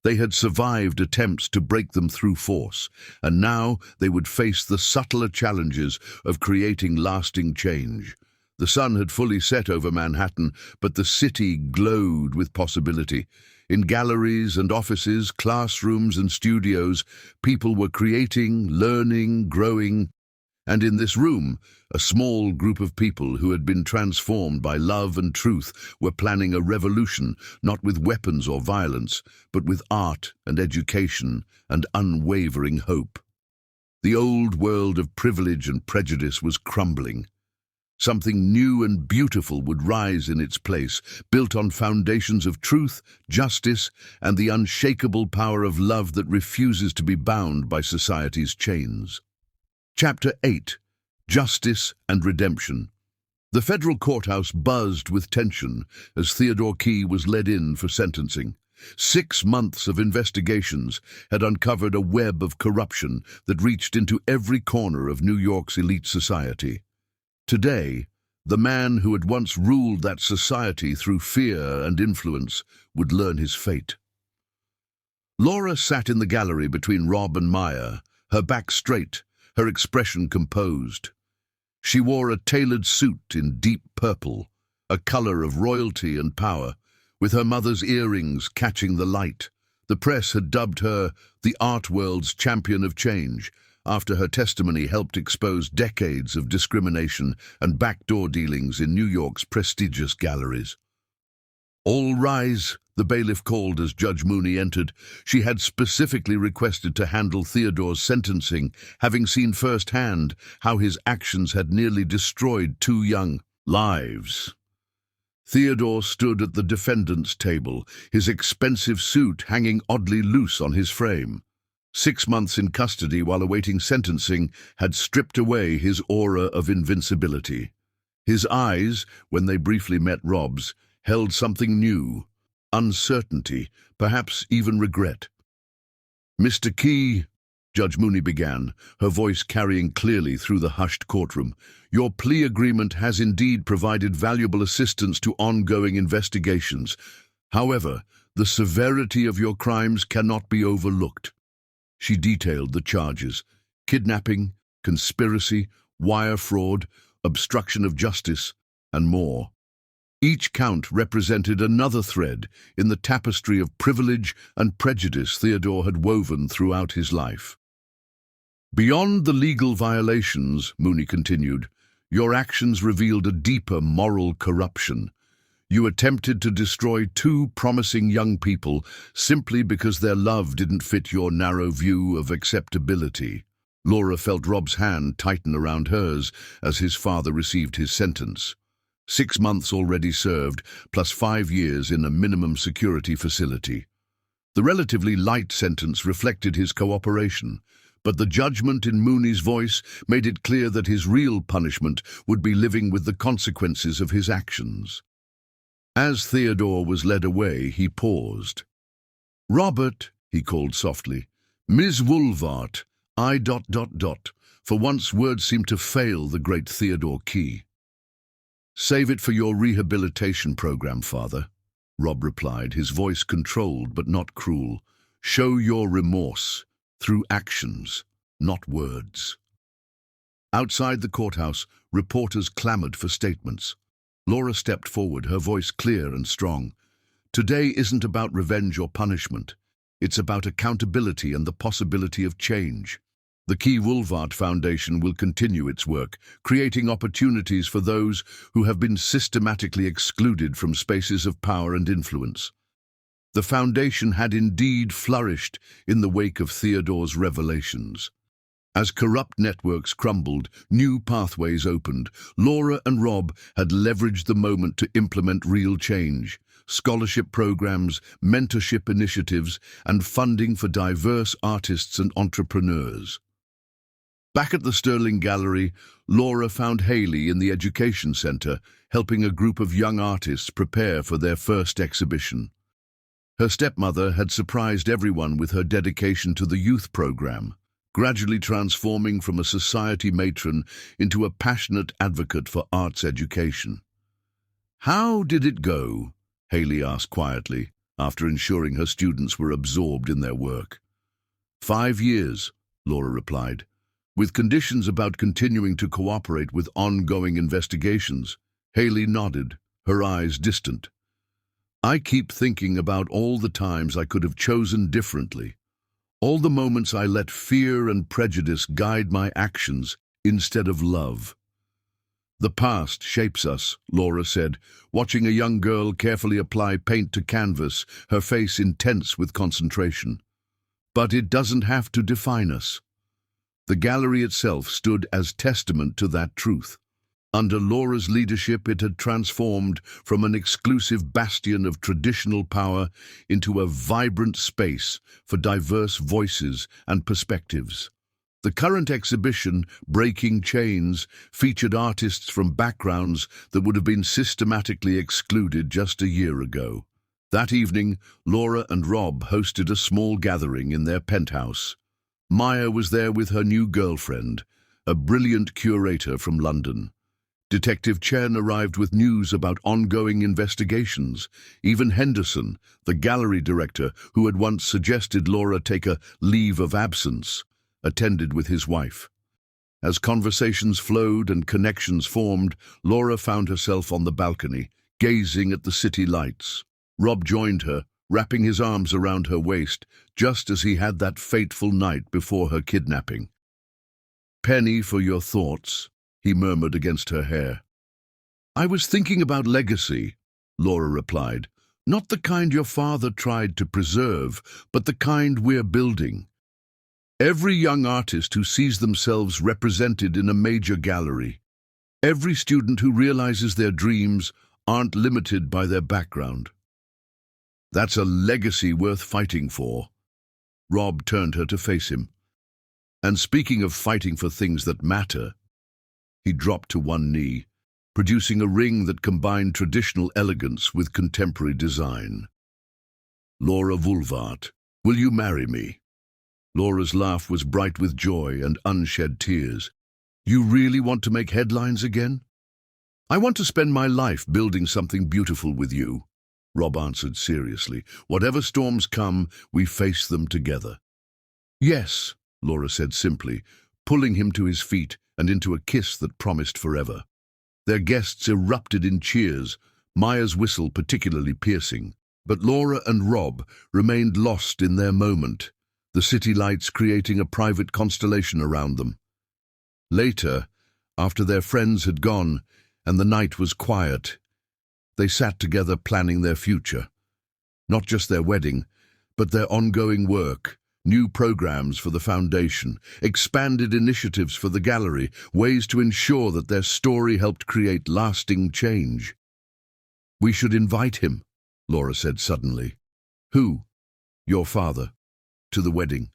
They had survived attempts to break them through force, and now they would face the subtler challenges of creating lasting change. The sun had fully set over Manhattan, but the city glowed with possibility. In galleries and offices, classrooms and studios, people were creating, learning, growing. And in this room, a small group of people who had been transformed by love and truth were planning a revolution, not with weapons or violence, but with art and education and unwavering hope. The old world of privilege and prejudice was crumbling. Something new and beautiful would rise in its place, built on foundations of truth, justice, and the unshakable power of love that refuses to be bound by society's chains. Chapter 8. Justice and Redemption. The federal courthouse buzzed with tension as Theodore Key was led in for sentencing. 6 months of investigations had uncovered a web of corruption that reached into every corner of New York's elite society. Today, the man who had once ruled that society through fear and influence would learn his fate. Laura sat in the gallery between Rob and Maya, her back straight, her expression composed. She wore a tailored suit in deep purple, a color of royalty and power, with her mother's earrings catching the light. The press had dubbed her the art world's champion of change, after her testimony helped expose decades of discrimination and backdoor dealings in New York's prestigious galleries. "All rise," the bailiff called as Judge Mooney entered. She had specifically requested to handle Theodore's sentencing, having seen firsthand how his actions had nearly destroyed 2 young lives. Theodore stood at the defendant's table, his expensive suit hanging oddly loose on his frame. 6 months in custody while awaiting sentencing had stripped away his aura of invincibility. His eyes, when they briefly met Rob's, held something new, uncertainty, perhaps even regret. "Mr. Key," Judge Mooney began, her voice carrying clearly through the hushed courtroom, "your plea agreement has indeed provided valuable assistance to ongoing investigations. However, the severity of your crimes cannot be overlooked." She detailed the charges: kidnapping, conspiracy, wire fraud, obstruction of justice, and more. Each count represented another thread in the tapestry of privilege and prejudice Theodore had woven throughout his life. "Beyond the legal violations," Mooney continued, "your actions revealed a deeper moral corruption. You attempted to destroy 2 promising young people simply because their love didn't fit your narrow view of acceptability." Laura felt Rob's hand tighten around hers as his father received his sentence. 6 months already served, plus 5 years in a minimum security facility. The relatively light sentence reflected his cooperation, but the judgment in Mooney's voice made it clear that his real punishment would be living with the consequences of his actions. As Theodore was led away, he paused. "Robert," he called softly. "Ms. Woolvart, I... For once words seemed to fail the great Theodore Key. "Save it for your rehabilitation program, Father," Rob replied, his voice controlled but not cruel. "Show your remorse through actions, not words." Outside the courthouse, reporters clamored for statements. Laura stepped forward, her voice clear and strong. "Today isn't about revenge or punishment. It's about accountability and the possibility of change. The Key Woolvart Foundation will continue its work, creating opportunities for those who have been systematically excluded from spaces of power and influence." The foundation had indeed flourished in the wake of Theodore's revelations. As corrupt networks crumbled, new pathways opened. Laura and Rob had leveraged the moment to implement real change: scholarship programs, mentorship initiatives, and funding for diverse artists and entrepreneurs. Back at the Sterling Gallery, Laura found Haley in the Education Center, helping a group of young artists prepare for their first exhibition. Her stepmother had surprised everyone with her dedication to the youth program, gradually transforming from a society matron into a passionate advocate for arts education. "How did it go?" Haley asked quietly, after ensuring her students were absorbed in their work. 5 years, Laura replied, with conditions about continuing to cooperate with ongoing investigations. Haley nodded, her eyes distant. "I keep thinking about all the times I could have chosen differently. All the moments I let fear and prejudice guide my actions instead of love." "The past shapes us," Laura said, watching a young girl carefully apply paint to canvas, her face intense with concentration. "But it doesn't have to define us." The gallery itself stood as testament to that truth. Under Laura's leadership, it had transformed from an exclusive bastion of traditional power into a vibrant space for diverse voices and perspectives. The current exhibition, Breaking Chains, featured artists from backgrounds that would have been systematically excluded just a year ago. That evening, Laura and Rob hosted a small gathering in their penthouse. Maya was there with her new girlfriend, a brilliant curator from London. Detective Chen arrived with news about ongoing investigations. Even Henderson, the gallery director who had once suggested Laura take a leave of absence, attended with his wife. As conversations flowed and connections formed, Laura found herself on the balcony, gazing at the city lights. Rob joined her, wrapping his arms around her waist, just as he had that fateful night before her kidnapping. "Penny for your thoughts," he murmured against her hair. "I was thinking about legacy," Laura replied. "Not the kind your father tried to preserve, but the kind we're building. Every young artist who sees themselves represented in a major gallery. Every student who realizes their dreams, aren't limited by their background. That's a legacy worth fighting for. Rob turned her to face him. And speaking of fighting for things that matter, he dropped to one knee, producing a ring that combined traditional elegance with contemporary design. Laura Vulvart, will you marry me? Laura's laugh was bright with joy and unshed tears. You really want to make headlines again? I want to spend my life building something beautiful with you, Rob answered seriously. Whatever storms come, we face them together. Yes, Laura said simply, pulling him to his feet and into a kiss that promised forever. Their guests erupted in cheers, Maya's whistle particularly piercing. But Laura and Rob remained lost in their moment, the city lights creating a private constellation around them. Later, after their friends had gone and the night was quiet, they sat together planning their future. Not just their wedding, but their ongoing work, new programs for the foundation, expanded initiatives for the gallery, ways to ensure that their story helped create lasting change. We should invite him, Laura said suddenly. Who? Your father. To the wedding.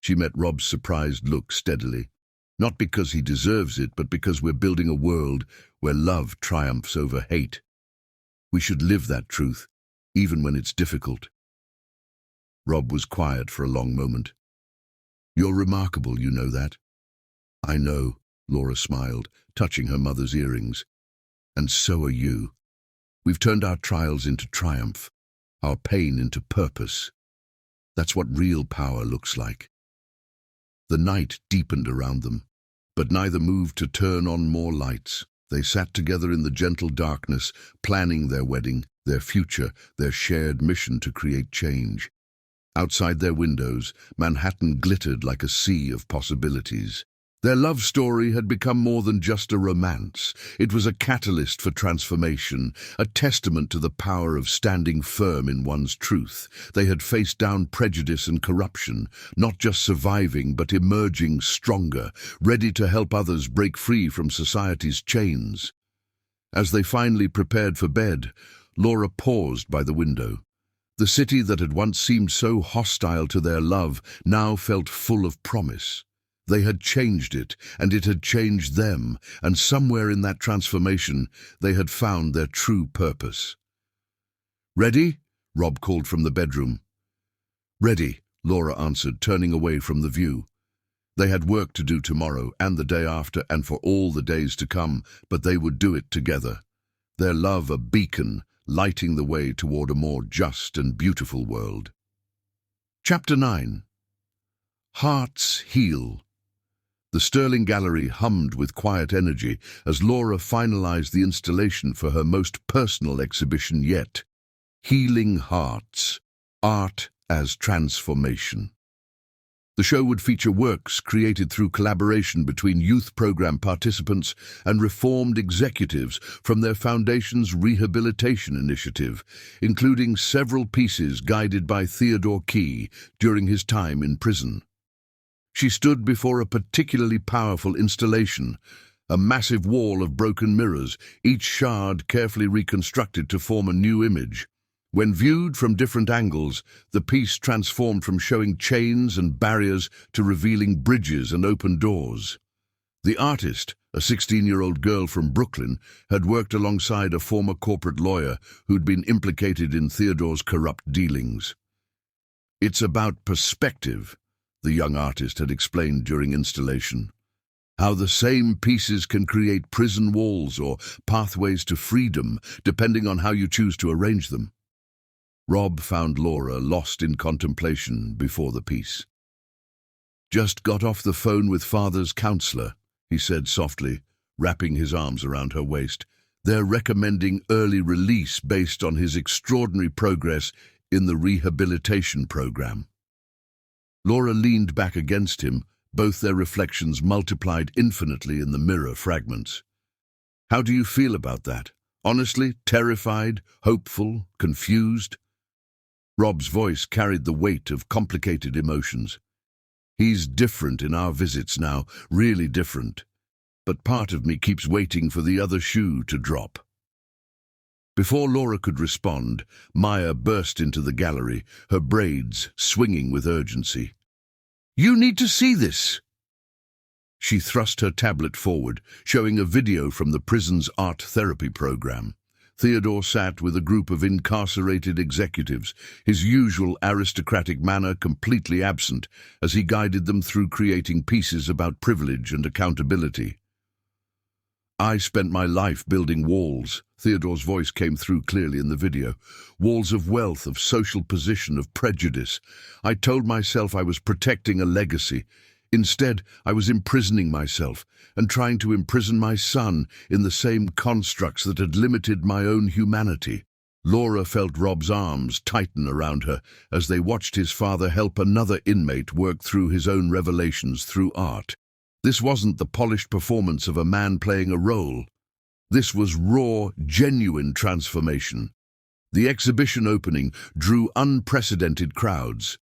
She met Rob's surprised look steadily. Not because he deserves it, but because we're building a world where love triumphs over hate. We should live that truth, even when it's difficult. Rob was quiet for a long moment. You're remarkable, you know that? I know, Laura smiled, touching her mother's earrings. And so are you. We've turned our trials into triumph, our pain into purpose. That's what real power looks like. The night deepened around them, but neither moved to turn on more lights. They sat together in the gentle darkness, planning their wedding, their future, their shared mission to create change. Outside their windows, Manhattan glittered like a sea of possibilities. Their love story had become more than just a romance. It was a catalyst for transformation, a testament to the power of standing firm in one's truth. They had faced down prejudice and corruption, not just surviving but emerging stronger, ready to help others break free from society's chains. As they finally prepared for bed, Laura paused by the window. The city that had once seemed so hostile to their love now felt full of promise. They had changed it, and it had changed them, and somewhere in that transformation, they had found their true purpose. Ready? Rob called from the bedroom. Ready, Laura answered, turning away from the view. They had work to do tomorrow, and the day after, and for all the days to come, but they would do it together. Their love a beacon, lighting the way toward a more just and beautiful world. Chapter 9. Hearts Heal. The Sterling Gallery hummed with quiet energy as Laura finalized the installation for her most personal exhibition yet, Healing Hearts, Art as Transformation. The show would feature works created through collaboration between youth program participants and reformed executives from their foundation's rehabilitation initiative, including several pieces guided by Theodore Key during his time in prison. She stood before a particularly powerful installation, a massive wall of broken mirrors, each shard carefully reconstructed to form a new image. When viewed from different angles, the piece transformed from showing chains and barriers to revealing bridges and open doors. The artist, a 16-year-old girl from Brooklyn, had worked alongside a former corporate lawyer who'd been implicated in Theodore's corrupt dealings. It's about perspective, the young artist had explained during installation. How the same pieces can create prison walls or pathways to freedom, depending on how you choose to arrange them. Rob found Laura lost in contemplation before the piece. Just got off the phone with Father's counselor, he said softly, wrapping his arms around her waist. They're recommending early release based on his extraordinary progress in the rehabilitation program. Laura leaned back against him, both their reflections multiplied infinitely in the mirror fragments. How do you feel about that? Honestly, terrified, hopeful, confused? Rob's voice carried the weight of complicated emotions. He's different in our visits now, really different. But part of me keeps waiting for the other shoe to drop. Before Laura could respond, Maya burst into the gallery, her braids swinging with urgency. "You need to see this!" She thrust her tablet forward, showing a video from the prison's art therapy program. Theodore sat with a group of incarcerated executives, his usual aristocratic manner completely absent, as he guided them through creating pieces about privilege and accountability. "I spent my life building walls," Theodore's voice came through clearly in the video. "Walls of wealth, of social position, of prejudice. I told myself I was protecting a legacy. Instead, I was imprisoning myself and trying to imprison my son in the same constructs that had limited my own humanity." Laura felt Rob's arms tighten around her as they watched his father help another inmate work through his own revelations through art. This wasn't the polished performance of a man playing a role. This was raw, genuine transformation. The exhibition opening drew unprecedented crowds.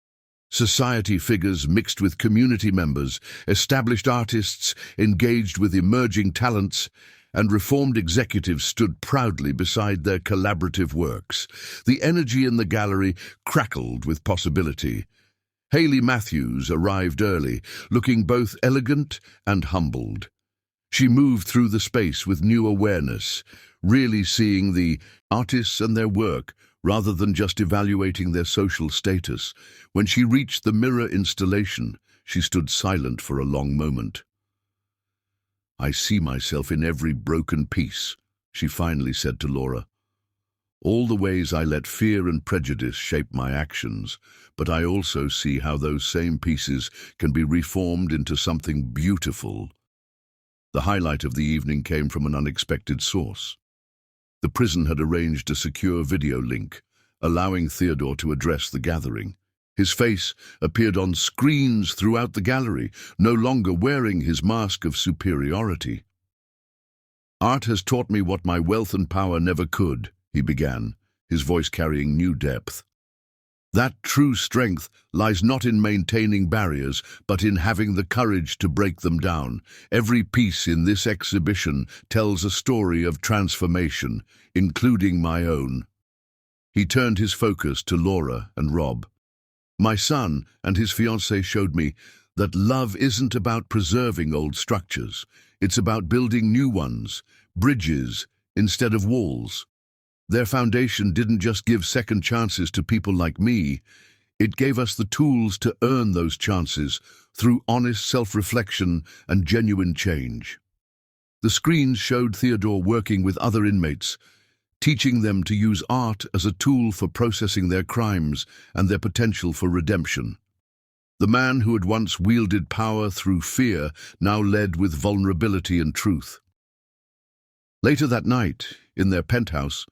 Society figures mixed with community members, established artists engaged with emerging talents, and reformed executives stood proudly beside their collaborative works. The energy in the gallery crackled with possibility. Hayley Matthews arrived early, looking both elegant and humbled. She moved through the space with new awareness, really seeing the artists and their work rather than just evaluating their social status. When she reached the mirror installation, she stood silent for a long moment. "I see myself in every broken piece," she finally said to Laura. "All the ways I let fear and prejudice shape my actions, but I also see how those same pieces can be reformed into something beautiful." The highlight of the evening came from an unexpected source. The prison had arranged a secure video link, allowing Theodore to address the gathering. His face appeared on screens throughout the gallery, no longer wearing his mask of superiority. "Art has taught me what my wealth and power never could," he began, his voice carrying new depth. "That true strength lies not in maintaining barriers, but in having the courage to break them down. Every piece in this exhibition tells a story of transformation, including my own." He turned his focus to Laura and Rob. "My son and his fiancée showed me that love isn't about preserving old structures. It's about building new ones, bridges instead of walls. Their foundation didn't just give second chances to people like me, it gave us the tools to earn those chances through honest self-reflection and genuine change." The screens showed Theodore working with other inmates, teaching them to use art as a tool for processing their crimes and their potential for redemption. The man who had once wielded power through fear now led with vulnerability and truth. Later that night, in their penthouse,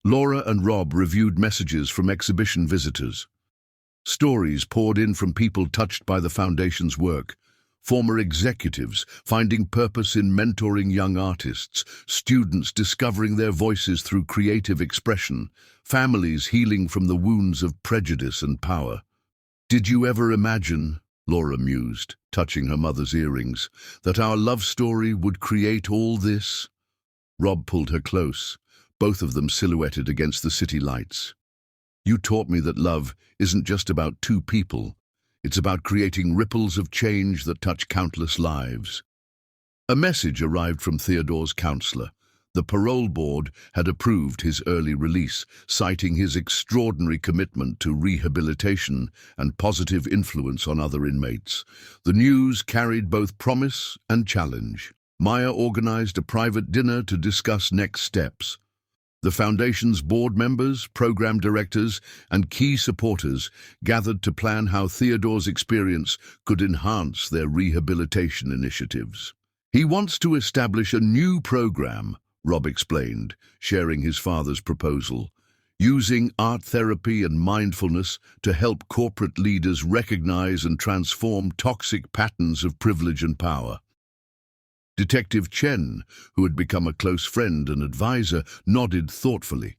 Laura and Rob reviewed messages from exhibition visitors. Stories poured in from people touched by the Foundation's work, former executives finding purpose in mentoring young artists, students discovering their voices through creative expression, families healing from the wounds of prejudice and power. "Did you ever imagine," Laura mused, touching her mother's earrings, "that our love story would create all this?" Rob pulled her close, both of them silhouetted against the city lights. "You taught me that love isn't just about two people. It's about creating ripples of change that touch countless lives." A message arrived from Theodore's counselor. The parole board had approved his early release, citing his extraordinary commitment to rehabilitation and positive influence on other inmates. The news carried both promise and challenge. Maya organized a private dinner to discuss next steps. The Foundation's board members, program directors, and key supporters gathered to plan how Theodore's experience could enhance their rehabilitation initiatives. "He wants to establish a new program," Rob explained, sharing his father's proposal, "using art therapy and mindfulness to help corporate leaders recognize and transform toxic patterns of privilege and power." Detective Chen, who had become a close friend and advisor, nodded thoughtfully.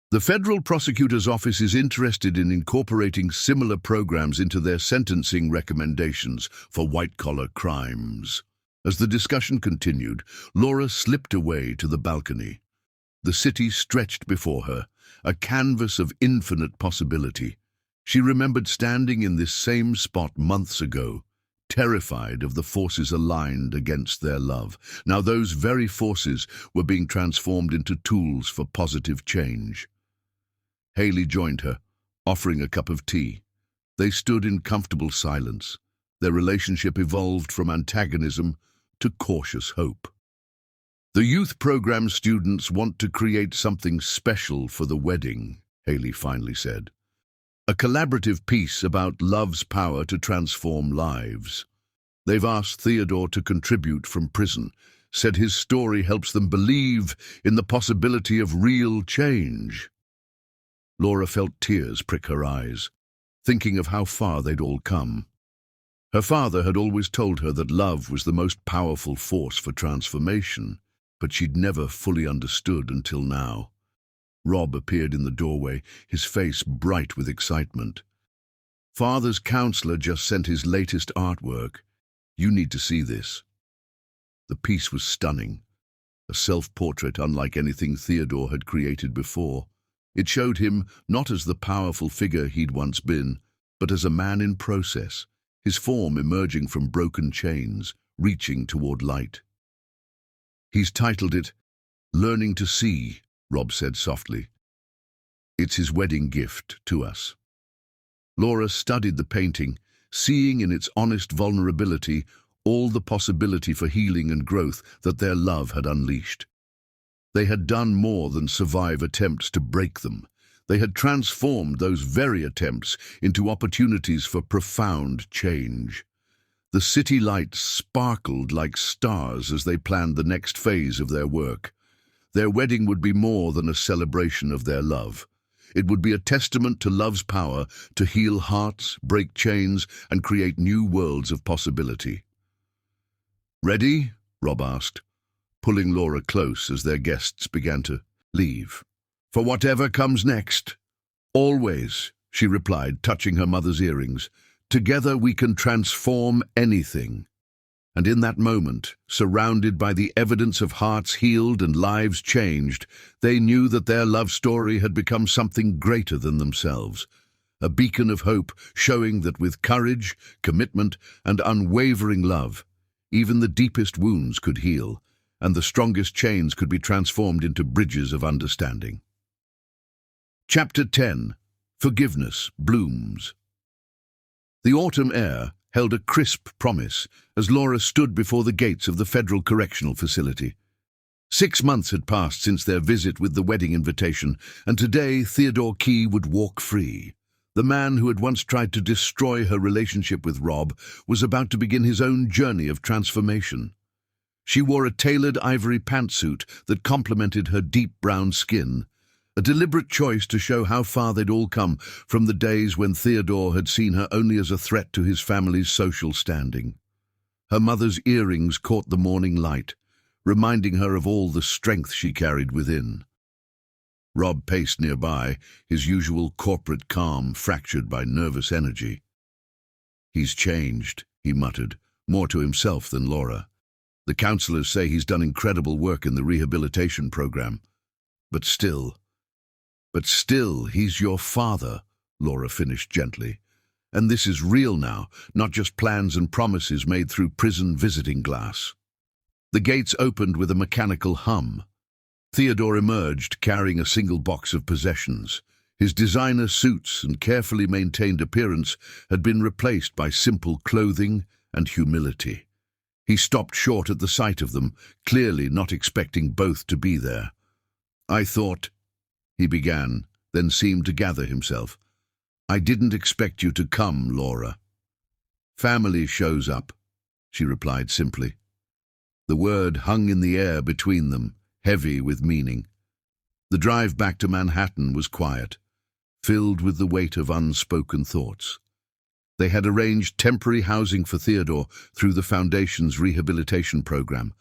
"The federal prosecutor's office is interested in incorporating similar programs into their sentencing recommendations for white-collar crimes." As the discussion continued, Laura slipped away to the balcony. The city stretched before her, a canvas of infinite possibility. She remembered standing in this same spot months ago, terrified of the forces aligned against their love. Now those very forces were being transformed into tools for positive change. Haley joined her, offering a cup of tea. They stood in comfortable silence. Their relationship evolved from antagonism to cautious hope. The youth program students want to create something special for the wedding, Haley finally said. A collaborative piece about love's power to transform lives. They've asked Theodore to contribute from prison, said his story helps them believe in the possibility of real change. Laura felt tears prick her eyes, thinking of how far they'd all come. Her father had always told her that love was the most powerful force for transformation, but she'd never fully understood until now. Rob appeared in the doorway, his face bright with excitement. Father's counselor just sent his latest artwork. You need to see this. The piece was stunning, a self-portrait unlike anything Theodore had created before. It showed him not as the powerful figure he'd once been, but as a man in process, his form emerging from broken chains, reaching toward light. He's titled it, Learning to See, Rob said softly. It's his wedding gift to us. Laura studied the painting, seeing in its honest vulnerability all the possibility for healing and growth that their love had unleashed. They had done more than survive attempts to break them. They had transformed those very attempts into opportunities for profound change. The city lights sparkled like stars as they planned the next phase of their work. Their wedding would be more than a celebration of their love. It would be a testament to love's power to heal hearts, break chains, and create new worlds of possibility. "Ready?" Rob asked, pulling Laura close as their guests began to leave. "For whatever comes next." "Always," she replied, touching her mother's earrings. "Together we can transform anything." And in that moment, surrounded by the evidence of hearts healed and lives changed, they knew that their love story had become something greater than themselves. A beacon of hope showing that with courage, commitment, and unwavering love, even the deepest wounds could heal, and the strongest chains could be transformed into bridges of understanding. Chapter 10. Forgiveness Blooms. The autumn air held a crisp promise as Laura stood before the gates of the Federal Correctional Facility. 6 months had passed since their visit with the wedding invitation, and today Theodore Key would walk free. The man who had once tried to destroy her relationship with Rob was about to begin his own journey of transformation. She wore a tailored ivory pantsuit that complemented her deep brown skin, a deliberate choice to show how far they'd all come from the days when Theodore had seen her only as a threat to his family's social standing. Her mother's earrings caught the morning light, reminding her of all the strength she carried within. Rob paced nearby, his usual corporate calm fractured by nervous energy. "He's changed," he muttered, more to himself than Laura. "The counselors say he's done incredible work in the rehabilitation program. But still, he's your father," Laura finished gently. "And this is real now, not just plans and promises made through prison visiting glass." The gates opened with a mechanical hum. Theodore emerged, carrying a single box of possessions. His designer suits and carefully maintained appearance had been replaced by simple clothing and humility. He stopped short at the sight of them, clearly not expecting both to be there. "I thought," he began, then seemed to gather himself. "I didn't expect you to come, Laura." "Family shows up," she replied simply. The word hung in the air between them, heavy with meaning. The drive back to Manhattan was quiet, filled with the weight of unspoken thoughts. They had arranged temporary housing for Theodore through the Foundation's rehabilitation program,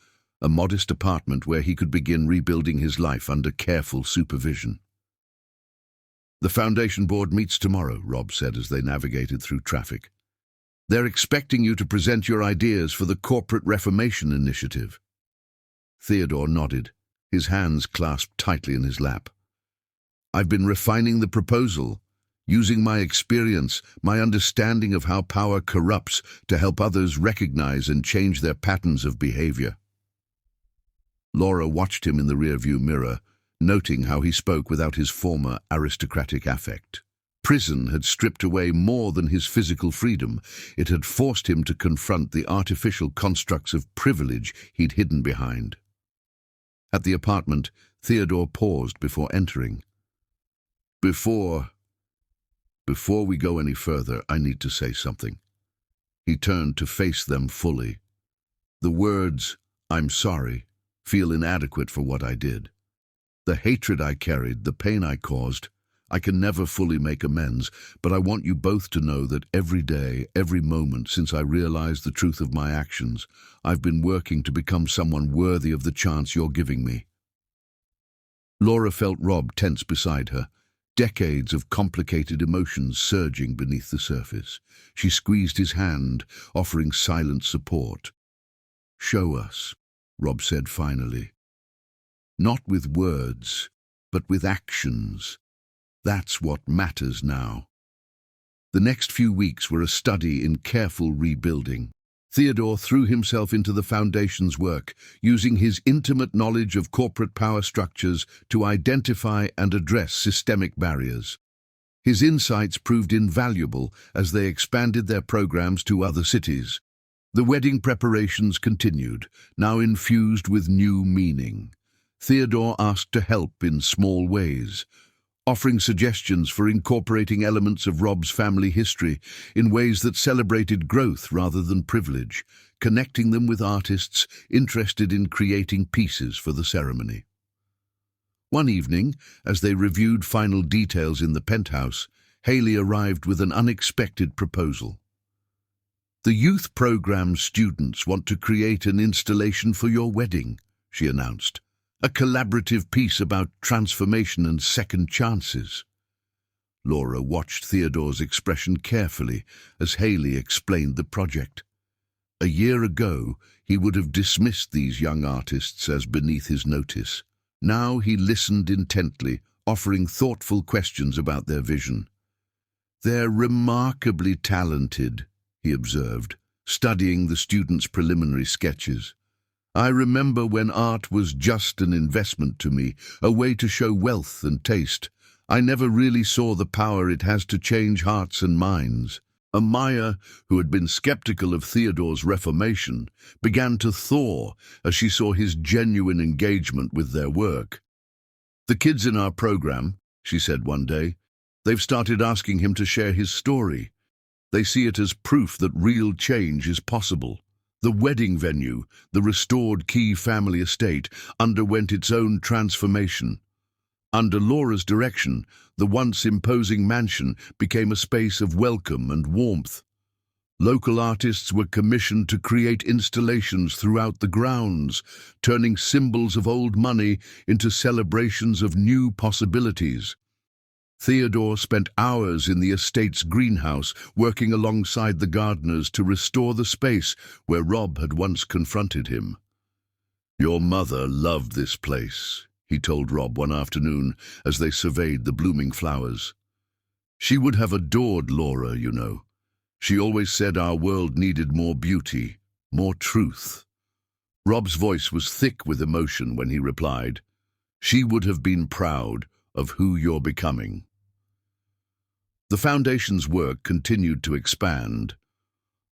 a modest apartment where he could begin rebuilding his life under careful supervision. "The Foundation board meets tomorrow," Rob said as they navigated through traffic. "They're expecting you to present your ideas for the Corporate Reformation Initiative." Theodore nodded. his hands clasped tightly in his lap. "I've been refining the proposal, using my experience, my understanding of how power corrupts to help others recognize and change their patterns of behavior." Laura watched him in the rearview mirror, noting how he spoke without his former aristocratic affect. Prison had stripped away more than his physical freedom. It had forced him to confront the artificial constructs of privilege he'd hidden behind. At the apartment, Theodore paused before entering. Before we go any further, I need to say something." He turned to face them fully. "The words, 'I'm sorry,' feel inadequate for what I did. The hatred I carried, the pain I caused, I can never fully make amends, but I want you both to know that every day, every moment since I realized the truth of my actions, I've been working to become someone worthy of the chance you're giving me." Laura felt Rob tense beside her, decades of complicated emotions surging beneath the surface. She squeezed his hand, offering silent support. "Show us," Rob said finally. "Not with words, but with actions. That's what matters now." The next few weeks were a study in careful rebuilding. Theodore threw himself into the foundation's work, using his intimate knowledge of corporate power structures to identify and address systemic barriers. His insights proved invaluable as they expanded their programs to other cities. The wedding preparations continued, now infused with new meaning. Theodore asked to help in small ways, offering suggestions for incorporating elements of Rob's family history in ways that celebrated growth rather than privilege, connecting them with artists interested in creating pieces for the ceremony. One evening, as they reviewed final details in the penthouse, Haley arrived with an unexpected proposal. "The youth program students want to create an installation for your wedding," she announced. "A collaborative piece about transformation and second chances." Laura watched Theodore's expression carefully as Haley explained the project. A year ago, he would have dismissed these young artists as beneath his notice. Now he listened intently, offering thoughtful questions about their vision. "They're remarkably talented," he observed, studying the students' preliminary sketches. "I remember when art was just an investment to me, a way to show wealth and taste. I never really saw the power it has to change hearts and minds." Amaya, who had been skeptical of Theodore's reformation, began to thaw as she saw his genuine engagement with their work. "The kids in our program," she said one day, "they've started asking him to share his story. They see it as proof that real change is possible." The wedding venue, the restored Key family estate, underwent its own transformation. Under Laura's direction, the once imposing mansion became a space of welcome and warmth. Local artists were commissioned to create installations throughout the grounds, turning symbols of old money into celebrations of new possibilities. Theodore spent hours in the estate's greenhouse, working alongside the gardeners to restore the space where Rob had once confronted him. "Your mother loved this place," he told Rob one afternoon as they surveyed the blooming flowers. "She would have adored Laura, you know. She always said our world needed more beauty, more truth." Rob's voice was thick with emotion when he replied, "She would have been proud of who you're becoming." The Foundation's work continued to expand.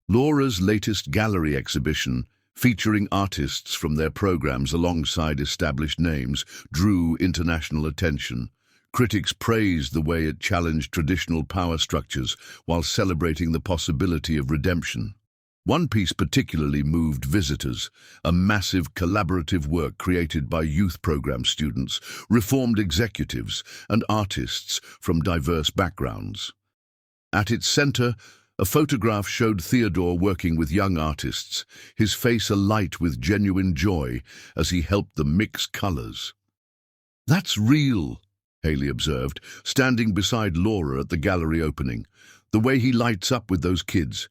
Laura's latest gallery exhibition, featuring artists from their programs alongside established names, drew international attention. Critics praised the way it challenged traditional power structures while celebrating the possibility of redemption. One piece particularly moved visitors, a massive collaborative work created by youth program students, reformed executives, and artists from diverse backgrounds. At its center, a photograph showed Theodore working with young artists, his face alight with genuine joy as he helped them mix colors. "That's real," Haley observed, standing beside Laura at the gallery opening. "The way he lights up with those kids.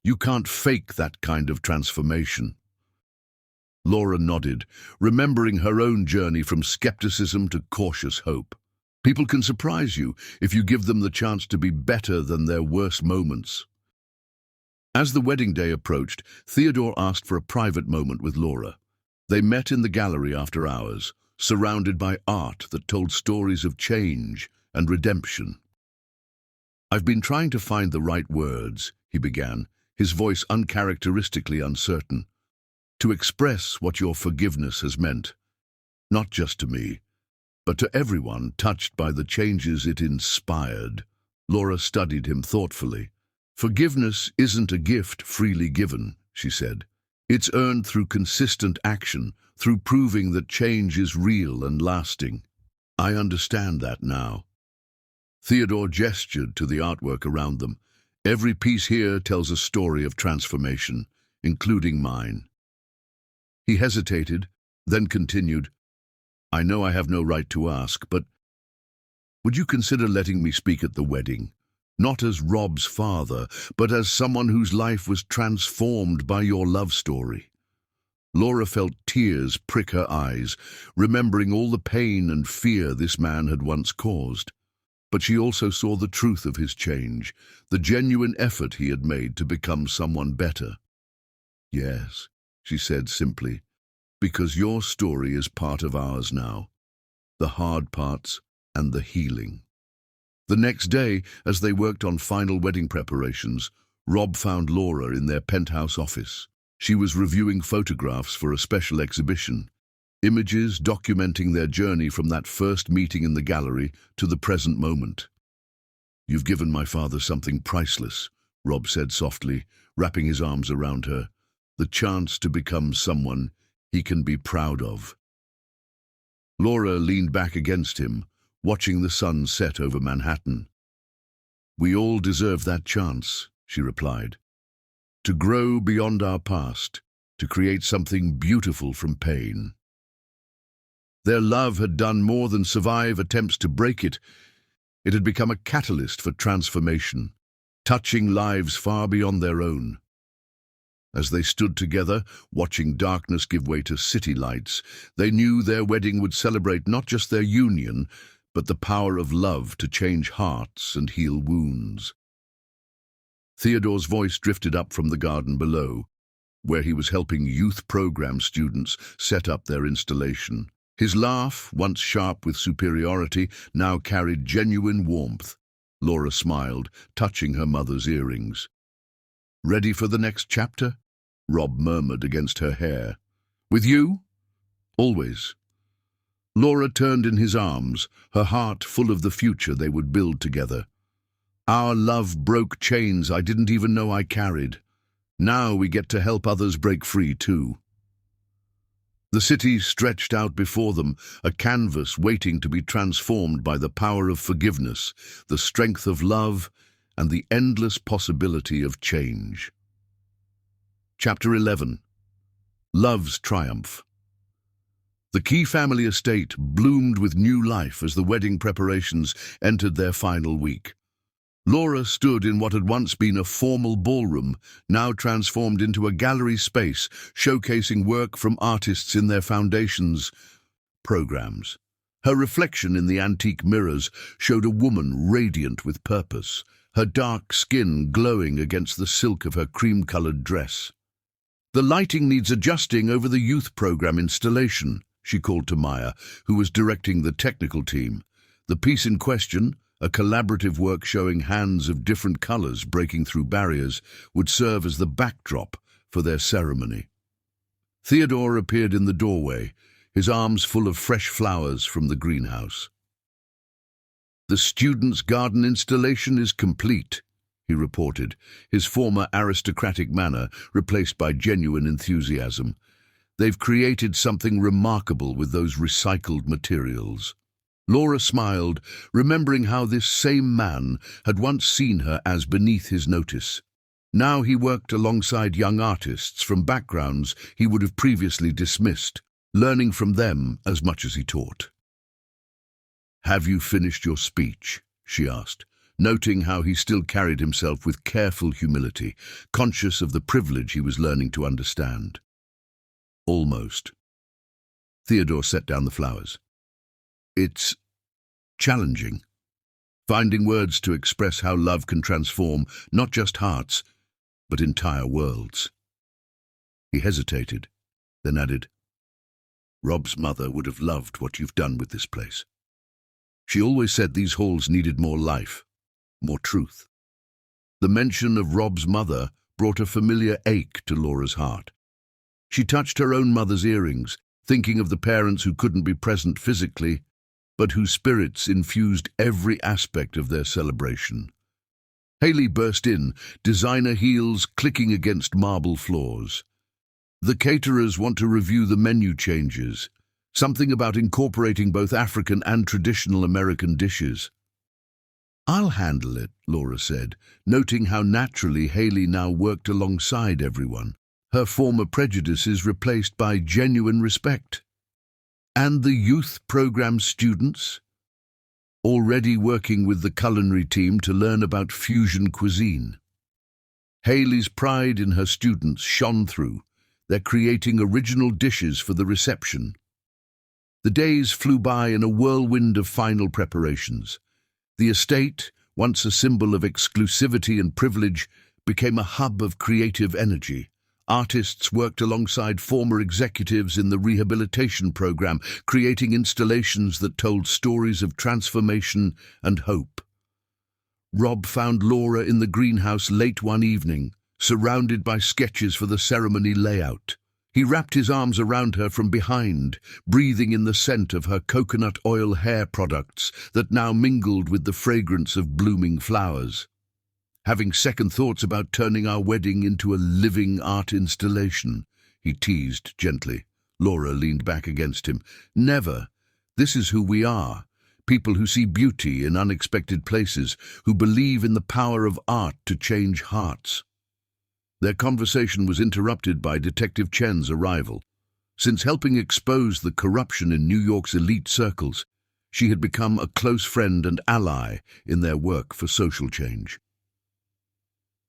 You can't fake that kind of transformation." Laura nodded, remembering her own journey from skepticism to cautious hope. People can surprise you if you give them the chance to be better than their worst moments. As the wedding day approached, Theodore asked for a private moment with Laura. They met in the gallery after hours, surrounded by art that told stories of change and redemption. "I've been trying to find the right words," he began, his voice uncharacteristically uncertain, "to express what your forgiveness has meant, not just to me, but to everyone touched by the changes it inspired." Laura studied him thoughtfully. "Forgiveness isn't a gift freely given," she said. "It's earned through consistent action, through proving that change is real and lasting." "I understand that now." Theodore gestured to the artwork around them. "Every piece here tells a story of transformation, including mine." He hesitated, then continued, "I know I have no right to ask, but would you consider letting me speak at the wedding? Not as Rob's father, but as someone whose life was transformed by your love story." Laura felt tears prick her eyes, remembering all the pain and fear this man had once caused. But she also saw the truth of his change, the genuine effort he had made to become someone better. "Yes," she said simply, "because your story is part of ours now, the hard parts and the healing." The next day, as they worked on final wedding preparations, Rob found Laura in their penthouse office. She was reviewing photographs for a special exhibition, images documenting their journey from that first meeting in the gallery to the present moment. "You've given my father something priceless," Rob said softly, wrapping his arms around her. "The chance to become someone he can be proud of." Laura leaned back against him, watching the sun set over Manhattan. "We all deserve that chance," she replied. "To grow beyond our past, to create something beautiful from pain." Their love had done more than survive attempts to break it. It had become a catalyst for transformation, touching lives far beyond their own. As they stood together, watching darkness give way to city lights, they knew their wedding would celebrate not just their union, but the power of love to change hearts and heal wounds. Theodore's voice drifted up from the garden below, where he was helping youth program students set up their installation. His laugh, once sharp with superiority, now carried genuine warmth. Laura smiled, touching her mother's earrings. "Ready for the next chapter?" Rob murmured against her hair. "With you?" "Always." Laura turned in his arms, her heart full of the future they would build together. "Our love broke chains I didn't even know I carried. Now we get to help others break free too." The city stretched out before them, a canvas waiting to be transformed by the power of forgiveness, the strength of love, and the endless possibility of change. Chapter 11. Love's Triumph. The Key family estate bloomed with new life as the wedding preparations entered their final week. Laura stood in what had once been a formal ballroom, now transformed into a gallery space, showcasing work from artists in their foundations programs. Her reflection in the antique mirrors showed a woman radiant with purpose, her dark skin glowing against the silk of her cream-colored dress. "The lighting needs adjusting over the youth program installation," she called to Maya, who was directing the technical team. The piece in question, a collaborative work showing hands of different colors breaking through barriers, would serve as the backdrop for their ceremony. Theodore appeared in the doorway, his arms full of fresh flowers from the greenhouse. "The students' garden installation is complete," he reported, his former aristocratic manner replaced by genuine enthusiasm. "They've created something remarkable with those recycled materials." Laura smiled, remembering how this same man had once seen her as beneath his notice. Now he worked alongside young artists from backgrounds he would have previously dismissed, learning from them as much as he taught. "Have you finished your speech?" she asked, noting how he still carried himself with careful humility, conscious of the privilege he was learning to understand. Almost. Theodore set down the flowers. It's challenging, finding words to express how love can transform not just hearts, but entire worlds. He hesitated, then added, Rob's mother would have loved what you've done with this place. She always said these halls needed more life, more truth. The mention of Rob's mother brought a familiar ache to Laura's heart. She touched her own mother's earrings, thinking of the parents who couldn't be present physically, but whose spirits infused every aspect of their celebration. Haley burst in, designer heels clicking against marble floors. The caterers want to review the menu changes, something about incorporating both African and traditional American dishes. I'll handle it, Laura said, noting how naturally Haley now worked alongside everyone, her former prejudices replaced by genuine respect. And the youth program students? Already working with the culinary team to learn about fusion cuisine. Haley's pride in her students shone through. They're creating original dishes for the reception. The days flew by in a whirlwind of final preparations. The estate, once a symbol of exclusivity and privilege, became a hub of creative energy. Artists worked alongside former executives in the rehabilitation program, creating installations that told stories of transformation and hope. Rob found Laura in the greenhouse late one evening, surrounded by sketches for the ceremony layout. He wrapped his arms around her from behind, breathing in the scent of her coconut oil hair products that now mingled with the fragrance of blooming flowers. Having second thoughts about turning our wedding into a living art installation, he teased gently. Laura leaned back against him. Never. This is who we are. People who see beauty in unexpected places, who believe in the power of art to change hearts. Their conversation was interrupted by Detective Chen's arrival. Since helping expose the corruption in New York's elite circles, she had become a close friend and ally in their work for social change.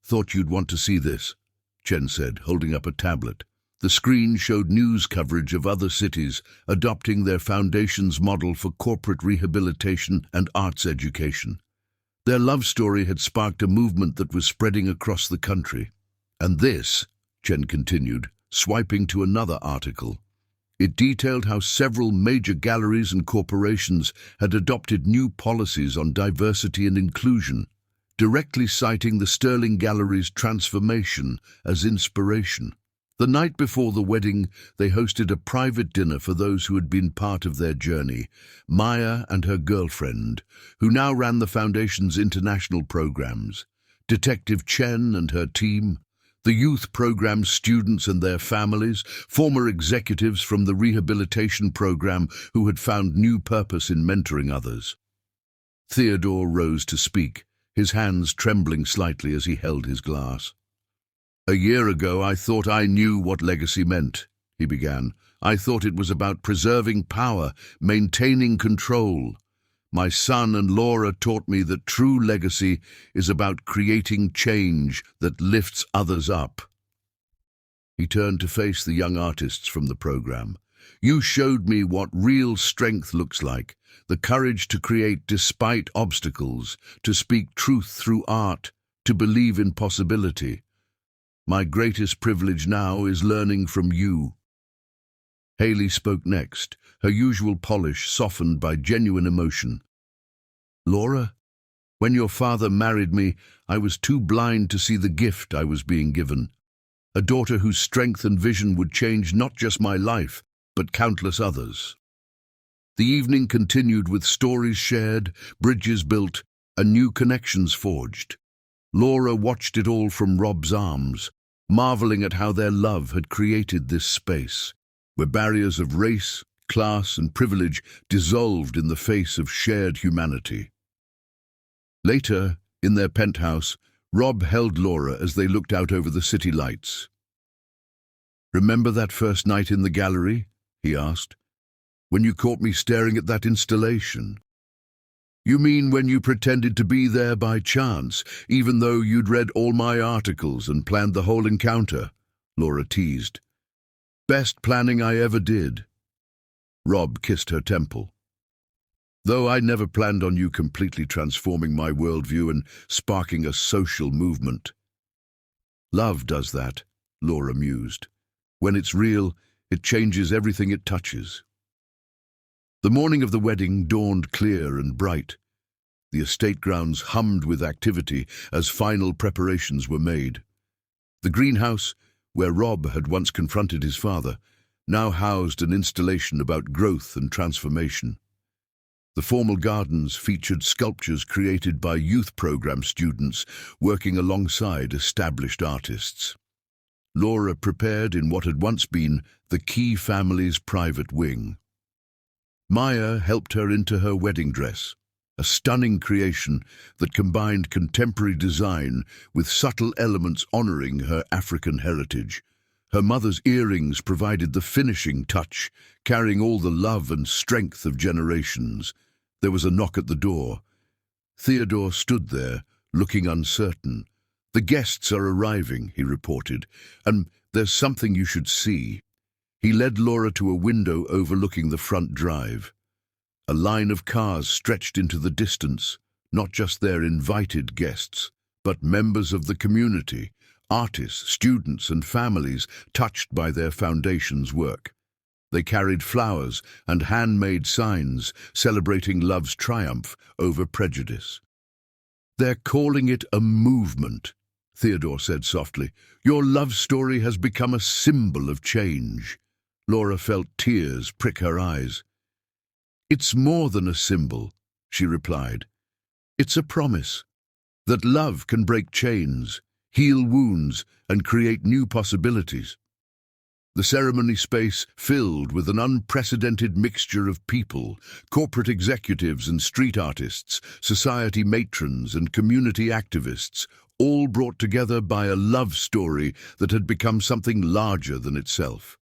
Thought you'd want to see this, Chen said, holding up a tablet. The screen showed news coverage of other cities adopting their foundation's model for corporate rehabilitation and arts education. Their love story had sparked a movement that was spreading across the country. And this, Chen continued, swiping to another article. It detailed how several major galleries and corporations had adopted new policies on diversity and inclusion, directly citing the Sterling Gallery's transformation as inspiration. The night before the wedding, they hosted a private dinner for those who had been part of their journey, Maya and her girlfriend, who now ran the Foundation's international programs, Detective Chen and her team, the youth program students and their families, former executives from the rehabilitation program who had found new purpose in mentoring others. Theodore rose to speak, his hands trembling slightly as he held his glass. A year ago, I thought I knew what legacy meant, he began. I thought it was about preserving power, maintaining control. My son and Laura taught me that true legacy is about creating change that lifts others up. He turned to face the young artists from the program. You showed me what real strength looks like, the courage to create despite obstacles, to speak truth through art, to believe in possibility. My greatest privilege now is learning from you. Haley spoke next, her usual polish softened by genuine emotion. Laura, when your father married me, I was too blind to see the gift I was being given. A daughter whose strength and vision would change not just my life, but countless others. The evening continued with stories shared, bridges built, and new connections forged. Laura watched it all from Rob's arms, marveling at how their love had created this space, where barriers of race, class, and privilege dissolved in the face of shared humanity. Later, in their penthouse, Rob held Laura as they looked out over the city lights. Remember that first night in the gallery? He asked. When you caught me staring at that installation? You mean when you pretended to be there by chance, even though you'd read all my articles and planned the whole encounter? Laura teased. Best planning I ever did. Rob kissed her temple. Though I never planned on you completely transforming my worldview and sparking a social movement. Love does that, Laura mused. When it's real, it changes everything it touches. The morning of the wedding dawned clear and bright. The estate grounds hummed with activity as final preparations were made. The greenhouse, where Rob had once confronted his father, now housed an installation about growth and transformation. The formal gardens featured sculptures created by youth program students working alongside established artists. Laura prepared in what had once been the Key family's private wing. Maya helped her into her wedding dress, a stunning creation that combined contemporary design with subtle elements honoring her African heritage. Her mother's earrings provided the finishing touch, carrying all the love and strength of generations. There was a knock at the door. Theodore stood there, looking uncertain. "The guests are arriving," he reported, "and there's something you should see." He led Laura to a window overlooking the front drive. A line of cars stretched into the distance, not just their invited guests, but members of the community, artists, students, and families touched by their foundation's work. They carried flowers and handmade signs celebrating love's triumph over prejudice. "They're calling it a movement," Theodore said softly. "Your love story has become a symbol of change." Laura felt tears prick her eyes. "It's more than a symbol," she replied. "It's a promise that love can break chains, heal wounds, and create new possibilities." The ceremony space filled with an unprecedented mixture of people, corporate executives and street artists, society matrons and community activists, all brought together by a love story that had become something larger than itself.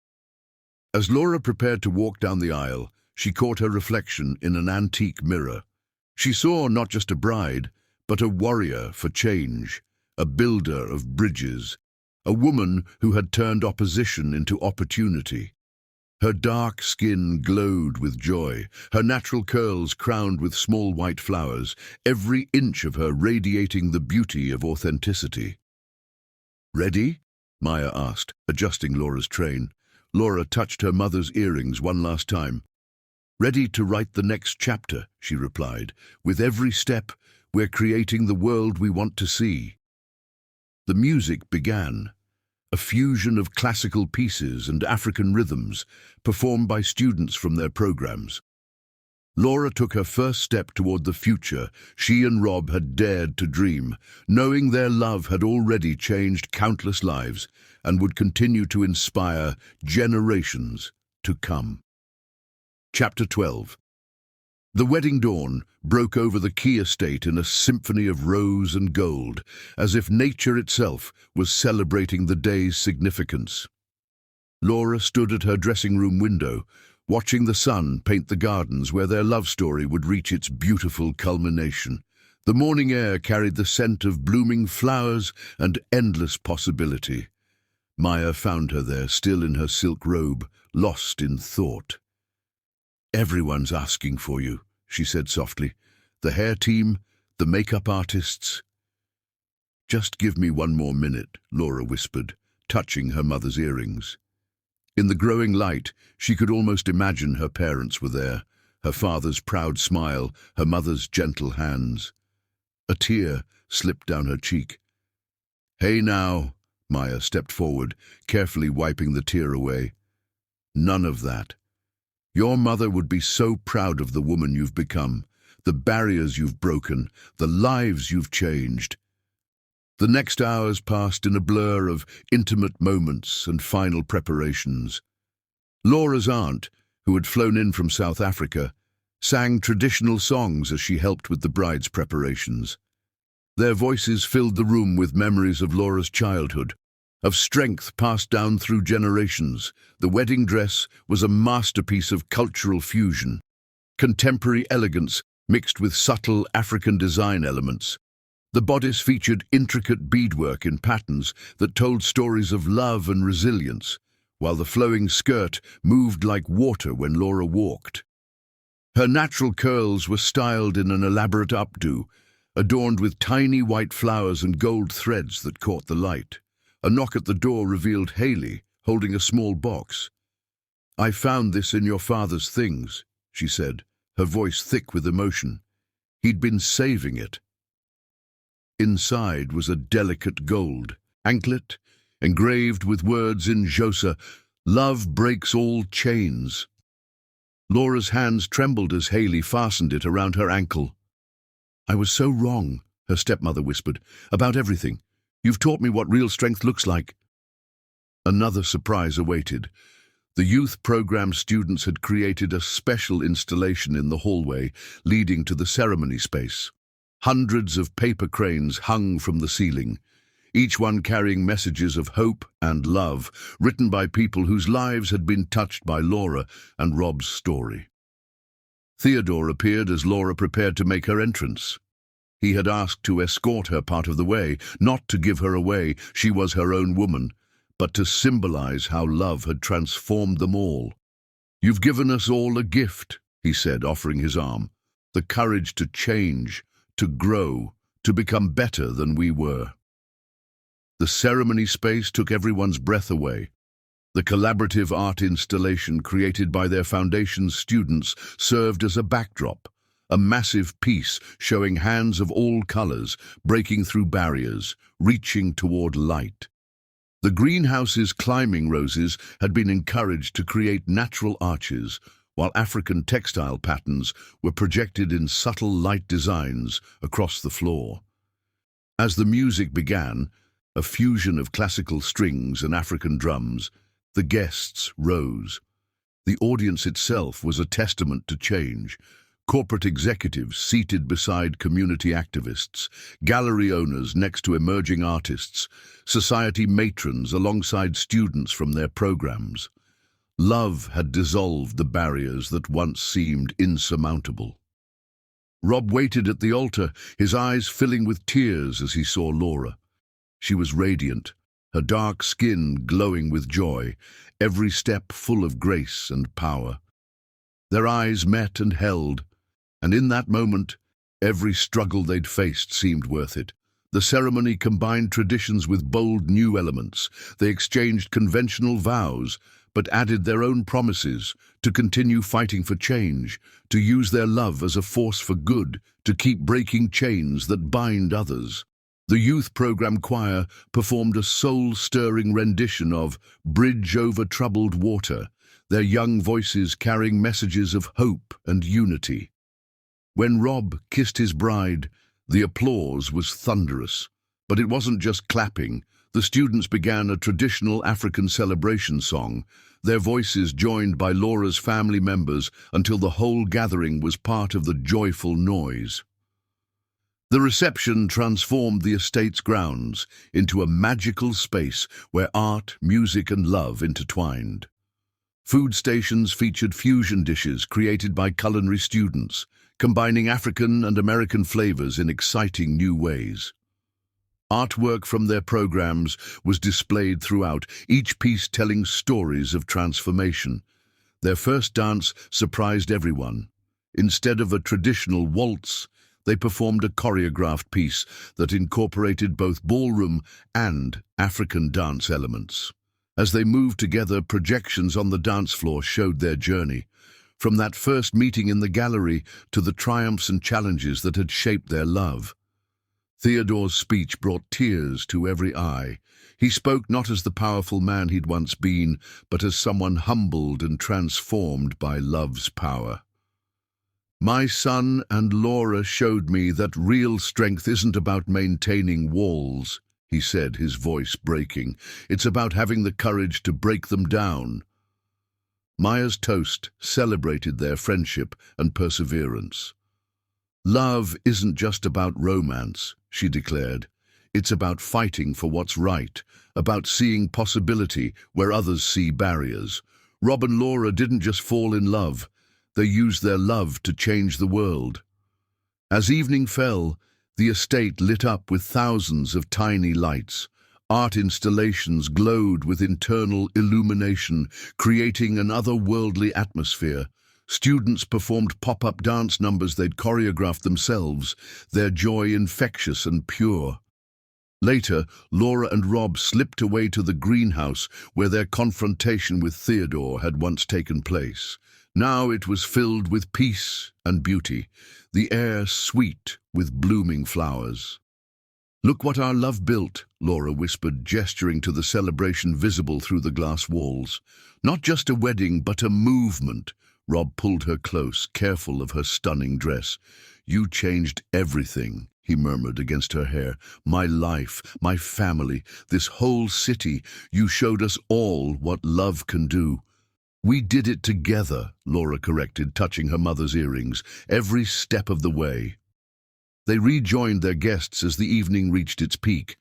As Laura prepared to walk down the aisle, she caught her reflection in an antique mirror. She saw not just a bride, but a warrior for change, a builder of bridges, a woman who had turned opposition into opportunity. Her dark skin glowed with joy, her natural curls crowned with small white flowers, every inch of her radiating the beauty of authenticity. "Ready?" Maya asked, adjusting Laura's train. Laura touched her mother's earrings one last time. "Ready to write the next chapter," she replied. "With every step, we're creating the world we want to see." The music began, a fusion of classical pieces and African rhythms, performed by students from their programs. Laura took her first step toward the future she and Rob had dared to dream, knowing their love had already changed countless lives and would continue to inspire generations to come. Chapter 12. The wedding dawn broke over the Key estate in a symphony of rose and gold, as if nature itself was celebrating the day's significance. Laura stood at her dressing room window, watching the sun paint the gardens where their love story would reach its beautiful culmination. The morning air carried the scent of blooming flowers and endless possibility. Maya found her there, still in her silk robe, lost in thought. "Everyone's asking for you," she said softly. "The hair team, the makeup artists." "Just give me one more minute," Laura whispered, touching her mother's earrings. In the growing light, she could almost imagine her parents were there, her father's proud smile, her mother's gentle hands. A tear slipped down her cheek. "Hey now," Maya stepped forward, carefully wiping the tear away. "None of that. Your mother would be so proud of the woman you've become, the barriers you've broken, the lives you've changed." The next hours passed in a blur of intimate moments and final preparations. Laura's aunt, who had flown in from South Africa, sang traditional songs as she helped with the bride's preparations. Their voices filled the room with memories of Laura's childhood, of strength passed down through generations. The wedding dress was a masterpiece of cultural fusion, contemporary elegance mixed with subtle African design elements. The bodice featured intricate beadwork in patterns that told stories of love and resilience, while the flowing skirt moved like water when Laura walked. Her natural curls were styled in an elaborate updo, adorned with tiny white flowers and gold threads that caught the light. A knock at the door revealed Haley, holding a small box. "I found this in your father's things," she said, her voice thick with emotion. "He'd been saving it." Inside was a delicate gold anklet, engraved with words in Xhosa, "Love breaks all chains." Laura's hands trembled as Haley fastened it around her ankle. "I was so wrong," her stepmother whispered, "about everything. You've taught me what real strength looks like." Another surprise awaited. The youth program students had created a special installation in the hallway leading to the ceremony space. Hundreds of paper cranes hung from the ceiling, each one carrying messages of hope and love, written by people whose lives had been touched by Laura and Rob's story. Theodore appeared as Laura prepared to make her entrance. He had asked to escort her part of the way, not to give her away, she was her own woman, but to symbolize how love had transformed them all. "You've given us all a gift," he said, offering his arm, "the courage to change, to grow, to become better than we were." The ceremony space took everyone's breath away. The collaborative art installation created by their foundation's students served as a backdrop, a massive piece showing hands of all colors breaking through barriers, reaching toward light. The greenhouse's climbing roses had been encouraged to create natural arches, while African textile patterns were projected in subtle light designs across the floor. As the music began, a fusion of classical strings and African drums, the guests rose. The audience itself was a testament to change. Corporate executives seated beside community activists, gallery owners next to emerging artists, society matrons alongside students from their programs. Love had dissolved the barriers that once seemed insurmountable. Rob waited at the altar, his eyes filling with tears as he saw Laura. She was radiant, her dark skin glowing with joy, every step full of grace and power. Their eyes met and held, and in that moment, every struggle they'd faced seemed worth it. The ceremony combined traditions with bold new elements. They exchanged conventional vows, but added their own promises to continue fighting for change, to use their love as a force for good, to keep breaking chains that bind others. The youth program choir performed a soul-stirring rendition of "Bridge Over Troubled Water," their young voices carrying messages of hope and unity. When Rob kissed his bride, the applause was thunderous. But it wasn't just clapping. The students began a traditional African celebration song, their voices joined by Laura's family members until the whole gathering was part of the joyful noise. The reception transformed the estate's grounds into a magical space where art, music, and love intertwined. Food stations featured fusion dishes created by culinary students, combining African and American flavors in exciting new ways. Artwork from their programs was displayed throughout, each piece telling stories of transformation. Their first dance surprised everyone. Instead of a traditional waltz, they performed a choreographed piece that incorporated both ballroom and African dance elements. As they moved together, projections on the dance floor showed their journey, from that first meeting in the gallery to the triumphs and challenges that had shaped their love. Theodore's speech brought tears to every eye. He spoke not as the powerful man he'd once been, but as someone humbled and transformed by love's power. "My son and Laura showed me that real strength isn't about maintaining walls," he said, his voice breaking. "It's about having the courage to break them down." Maya's toast celebrated their friendship and perseverance. "Love isn't just about romance," she declared. "It's about fighting for what's right, about seeing possibility where others see barriers." Rob and Laura didn't just fall in love. They used their love to change the world. As evening fell, the estate lit up with thousands of tiny lights, Art installations glowed with internal illumination, creating an otherworldly atmosphere. Students performed pop-up dance numbers they'd choreographed themselves, their joy infectious and pure. Later, Laura and Rob slipped away to the greenhouse where their confrontation with Theodore had once taken place. Now it was filled with peace and beauty, the air sweet with blooming flowers. "Look what our love built," Laura whispered, gesturing to the celebration visible through the glass walls. "Not just a wedding, but a movement." Rob pulled her close, careful of her stunning dress. "You changed everything," he murmured against her hair. "My life, my family, this whole city. You showed us all what love can do." "We did it together," Laura corrected, touching her mother's earrings, "every step of the way." They rejoined their guests as the evening reached its peak.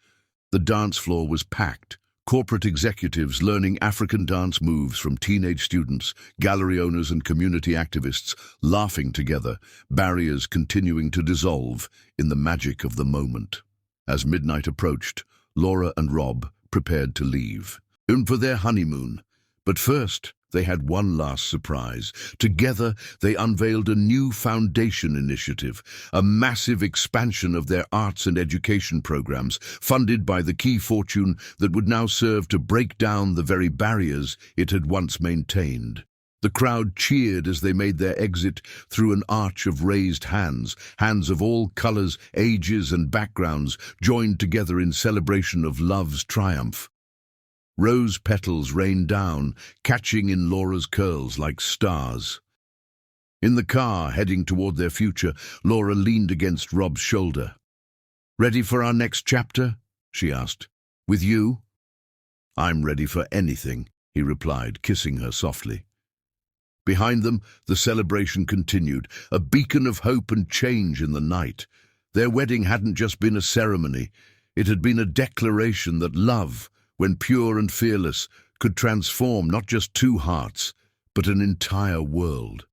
The dance floor was packed. Corporate executives learning African dance moves from teenage students, gallery owners and community activists laughing together, barriers continuing to dissolve in the magic of the moment. As midnight approached, Laura and Rob prepared to leave, and for their honeymoon. But first, they had one last surprise. Together, they unveiled a new foundation initiative, a massive expansion of their arts and education programs, funded by the key fortune that would now serve to break down the very barriers it had once maintained. The crowd cheered as they made their exit through an arch of raised hands, hands of all colors, ages, and backgrounds, joined together in celebration of love's triumph. Rose petals rained down, catching in Laura's curls like stars. In the car, heading toward their future, Laura leaned against Rob's shoulder. "Ready for our next chapter?" she asked. "With you?" "I'm ready for anything," he replied, kissing her softly. Behind them, the celebration continued, a beacon of hope and change in the night. Their wedding hadn't just been a ceremony. It had been a declaration that love, when pure and fearless, could transform not just two hearts, but an entire world.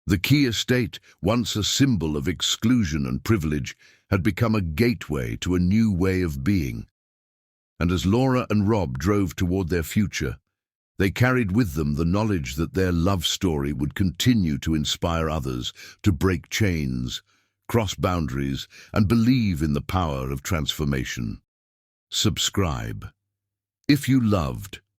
The key estate, once a symbol of exclusion and privilege, had become a gateway to a new way of being. And as Laura and Rob drove toward their future, they carried with them the knowledge that their love story would continue to inspire others to break chains, cross boundaries, and believe in the power of transformation. Subscribe. If you loved,